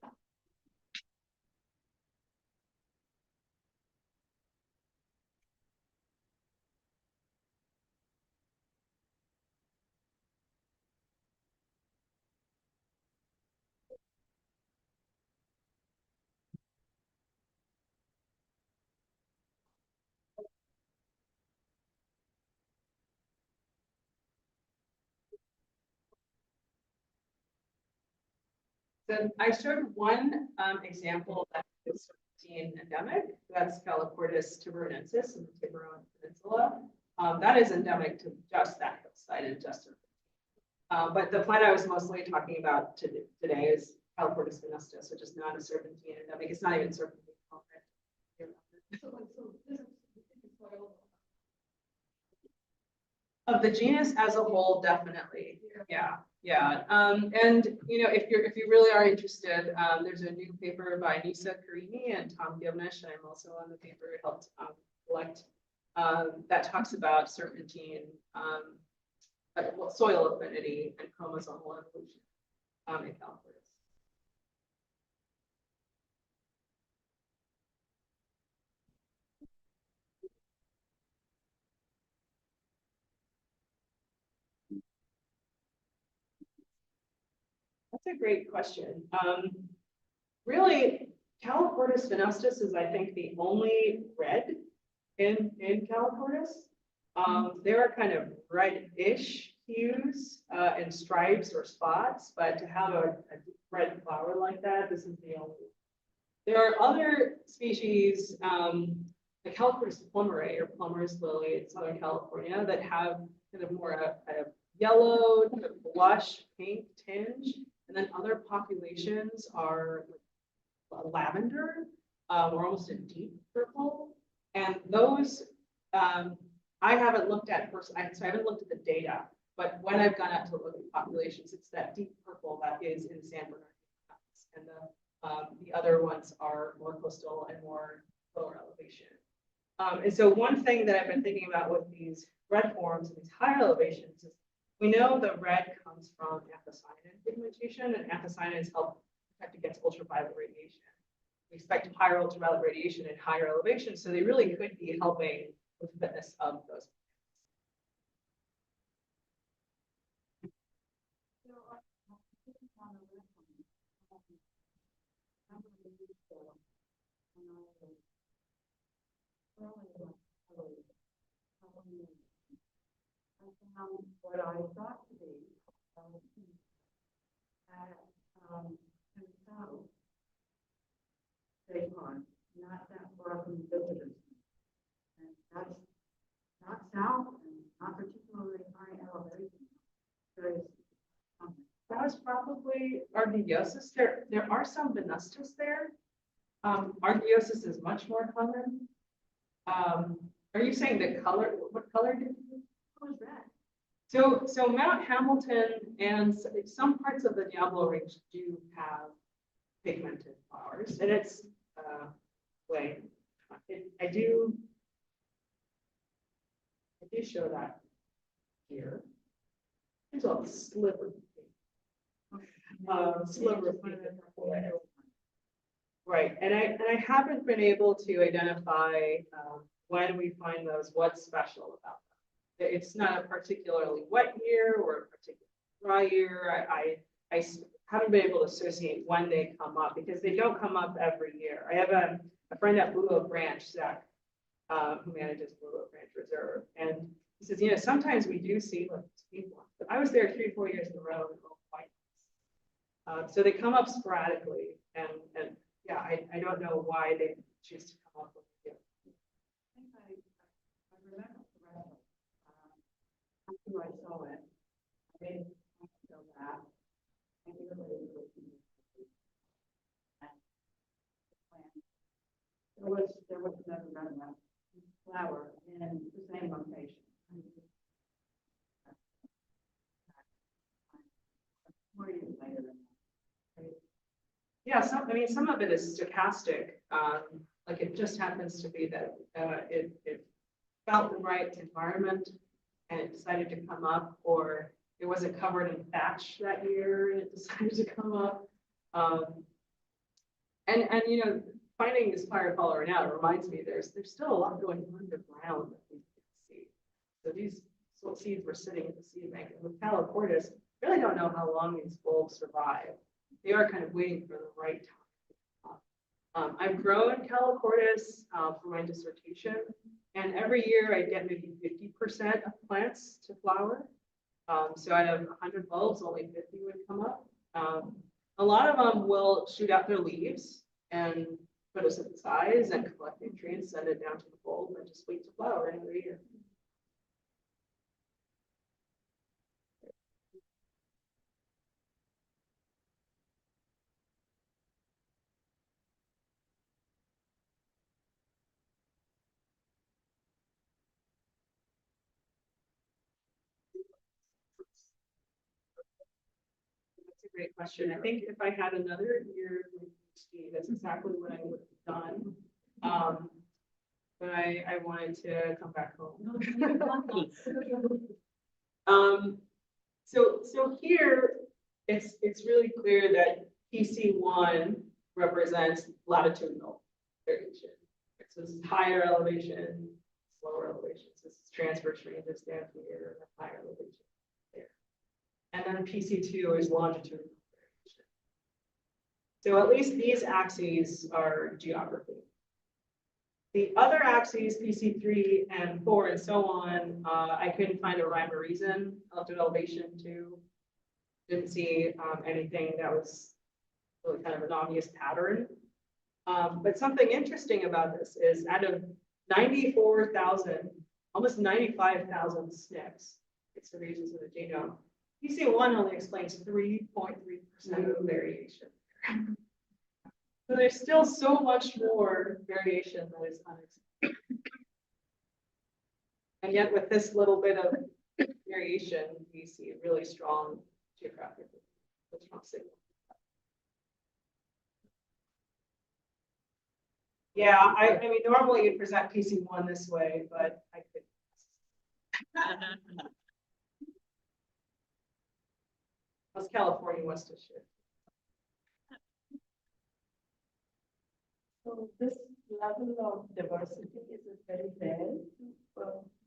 So I showed one example that is endemic. That's Calochortus tiburonensis in the Tiburon Peninsula. That is endemic to just that hillside and just. But the plant I was mostly talking about today is Calochortus venustus, which is not a serpentine endemic. It's not even serpentine. Of the genus as a whole, definitely. Yeah. And if you really are interested, there's a new paper by Nisa Karimi and Tom Givnish, and I'm also on the paper helped collect that talks about serpentine, soil affinity and chromosomal evolution in Calochortus. That's a great question. Really, Calochortus venustus is, I think, the only red in Calochortus. There are kind of reddish hues and stripes or spots, but to have a red flower like that, this is the only. There are other species, the Calochortus plumerae or plumber's lily in Southern California, that have kind of more a yellow, kind of blush pink tinge. And then other populations are like lavender or almost a deep purple. And those I haven't looked at first, so I haven't looked at the data, but when I've gone out to look at populations, it's that deep purple that is in San Bernardino. And the other ones are more coastal and more lower elevation. And so one thing that I've been thinking about with these red forms and these higher elevations is we know the red comes from anthocyanin pigmentation, and anthocyanins help protect against ultraviolet radiation. We expect higher ultraviolet radiation at higher elevations, so they really could be helping with the fitness of those. What I thought to be not that far from the villages. And that's not south and not particularly high elevation. That was probably argyrosis. There are some venustus there. Argyrosis is much more common. Are you saying the color? What color did you? What was that? So Mount Hamilton and some parts of the Diablo Range do have pigmented flowers, and it's I do show that here. There's a sliver. Sliver of pink. Right, and I haven't been able to identify when we find those, what's special about them. It's not a particularly wet year or a particularly dry year. I haven't been able to associate when they come up because they don't come up every year. I have a friend at Blue Oak Branch, Zach, who manages Blue Oak Branch Reserve, and he says, you know, sometimes we do see like pink ones, but I was there 3-4 years in a row and all white. So they come up sporadically, and yeah, I don't know why they choose to come up with it. I remember correctly, after I saw it, I made a comment of that. And it related to there was another runway flower in the same location. 4 years later. Yeah, I mean, some of it is stochastic. Like it just happens to be that it felt the right environment and it decided to come up, or it wasn't covered in thatch that year and it decided to come up. And you know, finding this fire follower now reminds me there's still a lot going underground that we can see. So these seeds were sitting in the seed bank, and with Calochortus, really don't know how long these bulbs survive. They are kind of waiting for the right time. I've grown Calochortus for my dissertation, and every year I get maybe 50% of plants to flower. So out of 100 bulbs, only 50 would come up. A lot of them will shoot out their leaves and photosynthesize and collect nutrients, send it down to the bulb, and just wait to flower every year. That's a great question. I think if I had another year with PhD, that's exactly what I would have done. But I wanted to come back home. So here it's really clear that PC1 represents latitudinal variation. So this is higher elevation, lower elevations. This is transverse ranges down here, and higher elevation there. And then PC2 is longitudinal variation. So at least these axes are geography. The other axes, PC3 and 4 and so on, I couldn't find a rhyme or reason. I looked at elevation too. Didn't see anything that was really kind of an obvious pattern. But something interesting about this is out of 94,000, almost 95,000 SNPs, it's the regions of the genome, PC1 only explains 3.3% of the variation. So there's still so much more variation that is unexplained. And yet with this little bit of variation, we see a really strong geographical signal. Yeah, I mean, normally you present PC1 this way, but I could. How's California wants to shift? So this level of diversity is very rare to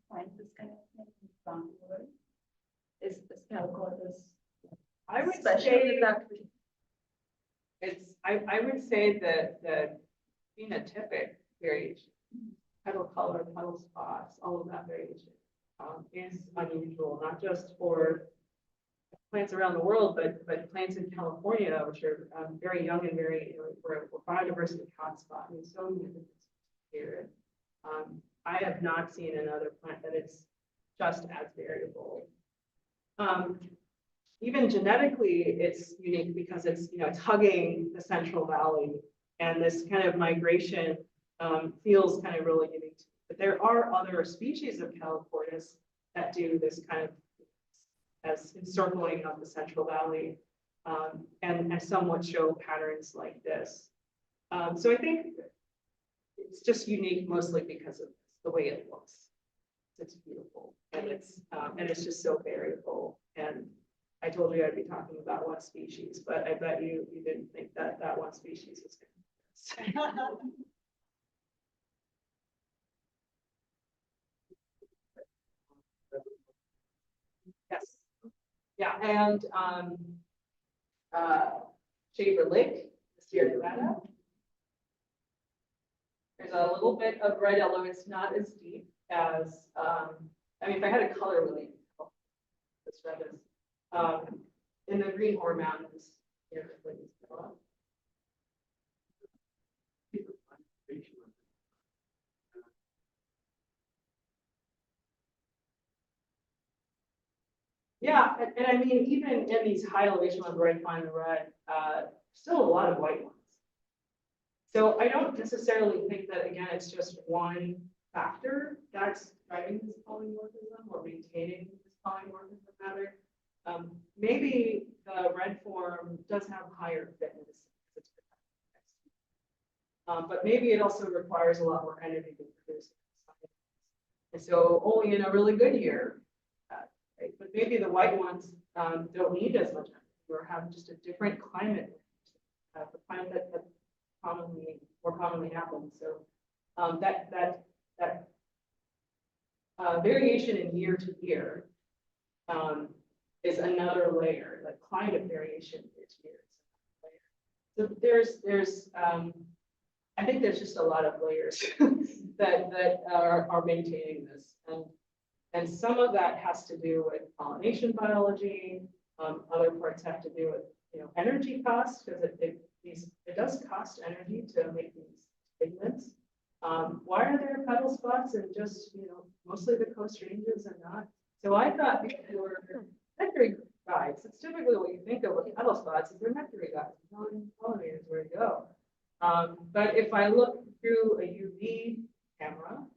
find this kind of thing in the plant world. Is Calochortus I would special say in that? I would say that the phenotypic variation, petal color, petal spots, all of that variation is unusual, not just for plants around the world, but plants in California, which are very young and very, we're biodiversity hotspot. I mean, so many different here. I have not seen another plant that it's just as variable. Even genetically, it's unique because it's, it's hugging the Central Valley, and this kind of migration feels kind of really unique. But there are other species of Calochortus that do this kind of as encircling of the Central Valley, and somewhat show patterns like this. So I think it's just unique mostly because of the way it looks. It's beautiful, and it's just so variable. And I told you I'd be talking about one species, but I bet you didn't think that one species was going to. Yes. Yeah, and Shaver Lake, Sierra Nevada. There's a little bit of red, although it's not as deep as, I mean, if I had a color really, this red is. In the Greenhorn Mountains, here, yeah, and I mean, even in these high elevation ones where I find the red, still a lot of white ones. So I don't necessarily think that, again, it's just one factor that's driving this polymorphism or maintaining this polymorphism rather. Maybe the red form does have higher fitness. But maybe it also requires a lot more energy to produce it. And so only in a really good year, right? But maybe the white ones don't need as much energy or have just a different climate. The climate that more commonly happens. So that variation in year to year is another layer. Like climate variation year to year is another layer. So there's I think there's just a lot of layers that are maintaining this, and some of that has to do with pollination biology. Other parts have to do with energy costs because it does cost energy to make these pigments. Why are there petal spots and just mostly the coast ranges and not? So I thought these were nectary guides. It's typically what you think of with petal spots is they're nectary guides, pollinators where to go. But if I look through a UV camera,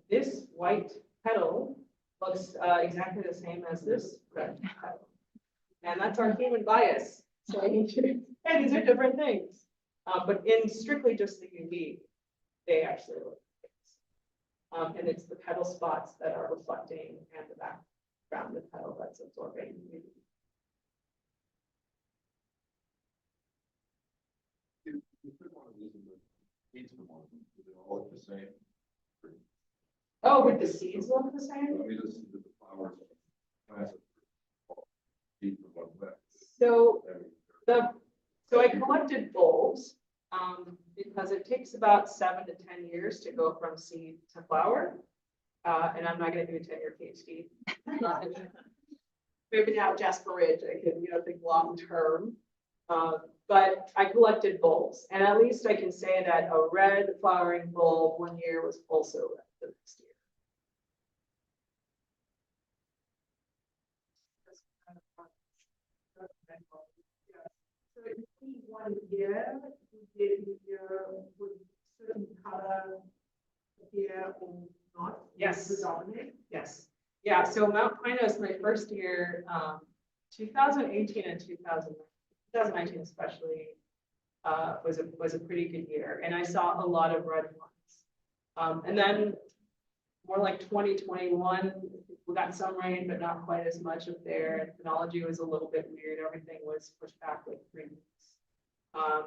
this white petal looks exactly the same as this red petal. And that's our human bias. So and these are different things. But in strictly just the UV, they actually look like this. And it's the petal spots that are reflecting and the background of the petal that's absorbing UV. All look the same. Oh, would the seeds look the same? I mean, this is the flowers. So I collected bulbs because it takes about 7 to 10 years to go from seed to flower. And I'm not going to do a 10-year PhD. Maybe now Jasper Ridge, I can think long term. But I collected bulbs, and at least I can say that a red flowering bulb one year was also red the next year. So if we one year, we did with certain color here or not? Yes. Predominant? Yes. Yeah. So Mount Pinus, my first year, 2018 and 2019 especially, was a pretty good year, and I saw a lot of red ones. And then more like 2021, we got some rain, but not quite as much up there. Phenology was a little bit weird. Everything was pushed back like 3 weeks.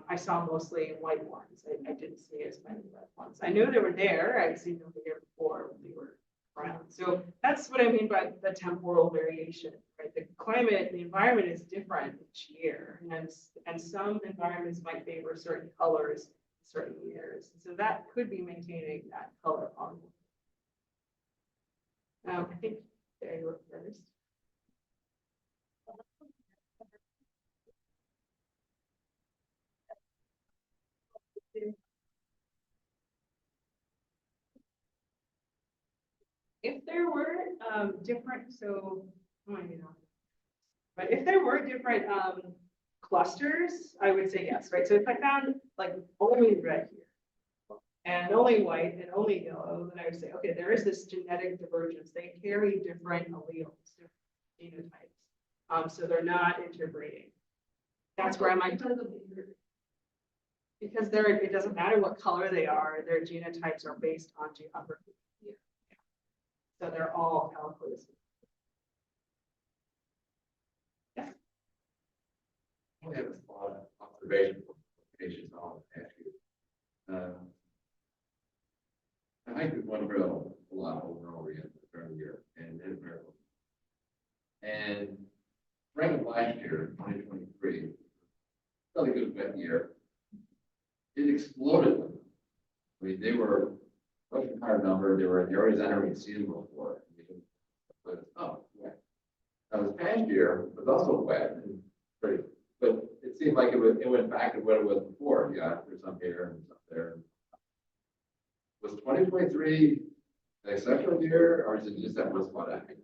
I saw mostly white ones. I didn't see as many red ones. I knew they were there. I'd seen them the year before when they were around. So that's what I mean by the temporal variation, right? The climate, the environment is different each year, and some environments might favor certain colors in certain years. So that could be maintaining that color on. I think they were first. If there were different, but if there were different clusters, I would say yes, right? So if I found like only red here and only white and only yellow, then I would say, okay, there is this genetic divergence. They carry different alleles, different genotypes. So they're not interbreeding. That's where I might. Because it doesn't matter what color they are, their genotypes are based on geography. Yeah. So they're all Calochortus. Yes. I have a lot of observations I'll ask you. I hiked with one grill a lot over and over again during the year and did miracles. And spring of last year, 2023, 2023, really good wet year, it exploded. I mean, they were much higher number. There were areas I never even seen them before. But oh, wet. Now this past year was also wet and pretty, but it seemed like it went back to what it was before. Yeah, there's some here and some there. Was 2023 an exceptional year, or is it just that was what happened?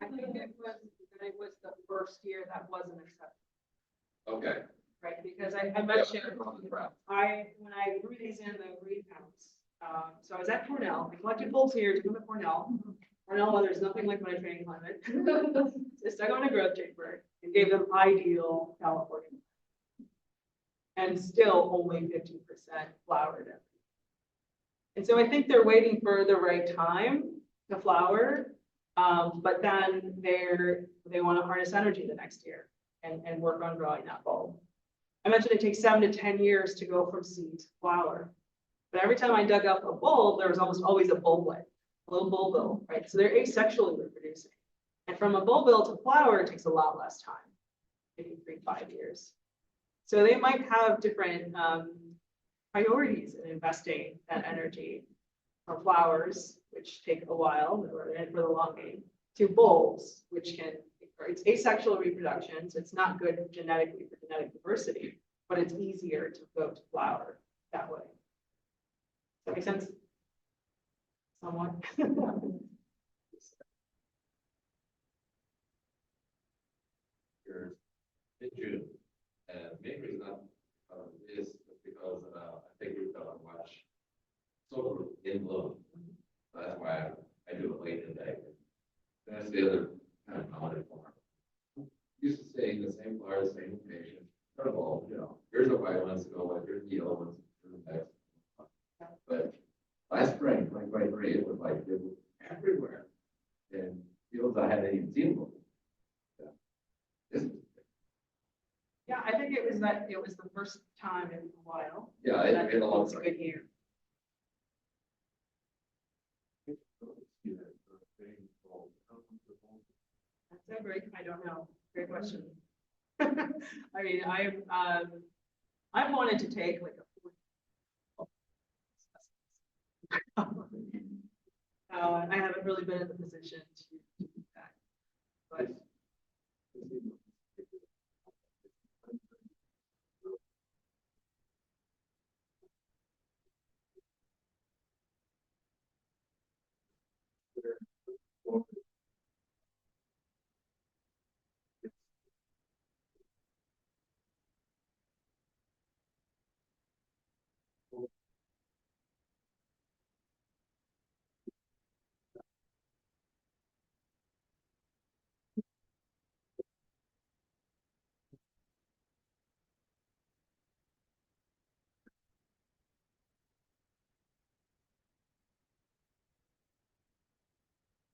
I think it was the first year that wasn't accepted, Okay. right? Because I mentioned, Yeah. when I grew these in the greenhouse, so I was at Cornell, I collected bulbs here, took them to Cornell. Cornell weather is nothing like my training climate. So I stuck them in a growth chamber and gave them ideal California. And still only 50% flowered. And so I think they're waiting for the right time to flower. But then they want to harness energy the next year and work on growing that bulb. I mentioned it takes 7 to 10 years to go from seed to flower. But every time I dug up a bulb, there was almost always a bulblet, a little bulbil, right? So they're asexually reproducing. And from a bulbil to flower, it takes a lot less time, maybe 3 to 5 years. So they might have different priorities in investing that energy from flowers, which take a while, or in for the long game, to bulbs, which can, it's asexual reproduction, so it's not good genetically for genetic diversity, but it's easier to go to flower that way. Does that make sense? Somewhat. Years in June, and maybe it's not is because I think we've done much sort of in bloom. That's why I do it late in the day. That's the other kind of common form. Used to say the same flowers, same location. Sort of all, you know, here's a white ones to go with, here's the yellow ones for the next. But last spring, 2023, it was like it was everywhere. And fields I hadn't even seen before. Yeah, I think it was the first time in a while. Yeah, That it a long was a good year. That's a great, I don't know, great question. I mean, I wanted to take like a I haven't really been in the position to do that, but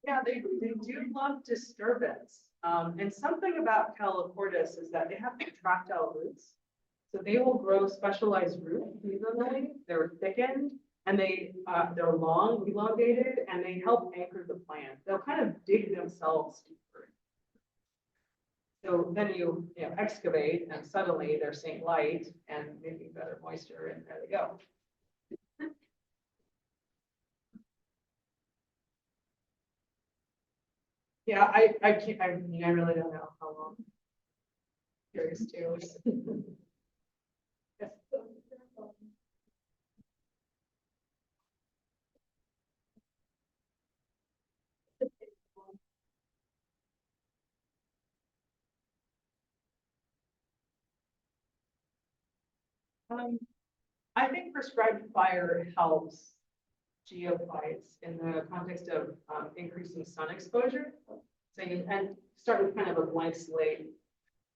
yeah, they do love disturbance. And something about Calochortus is that they have contractile roots. So they will grow specialized roots seasonally. They're thickened and they're long, elongated, and they help anchor the plant. They'll kind of dig themselves deeper. So then you excavate and suddenly they're seeing light and maybe better moisture, and there they go. Yeah, I can't, I mean, I really don't know how long. Curious too. Yes. I think prescribed fire helps geophytes in the context of increasing sun exposure. So you and start with kind of a blank slate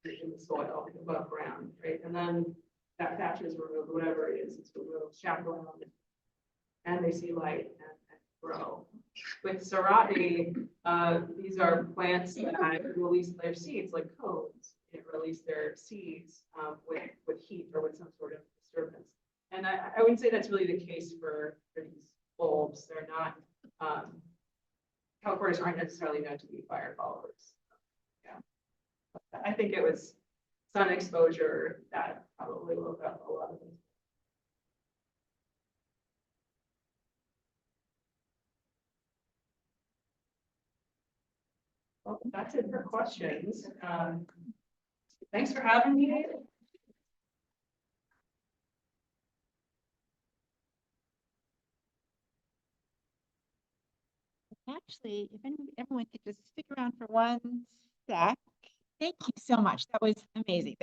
in the soil above ground, right? And then that patch is removed, whatever it is, it's removed, chaperone, and they see light and grow. With Cerati, these are plants that release their seeds like cones. It release their seeds with heat or with some sort of disturbance. And I wouldn't say that's really the case for these bulbs. They're not, Calochortus aren't necessarily known to be fire followers. Yeah. I think it was sun exposure, that probably will affect a lot of things. Well, that's it for questions. Thanks for having me. Actually, if everyone could just stick around for one sec. Thank you so much. That was amazing.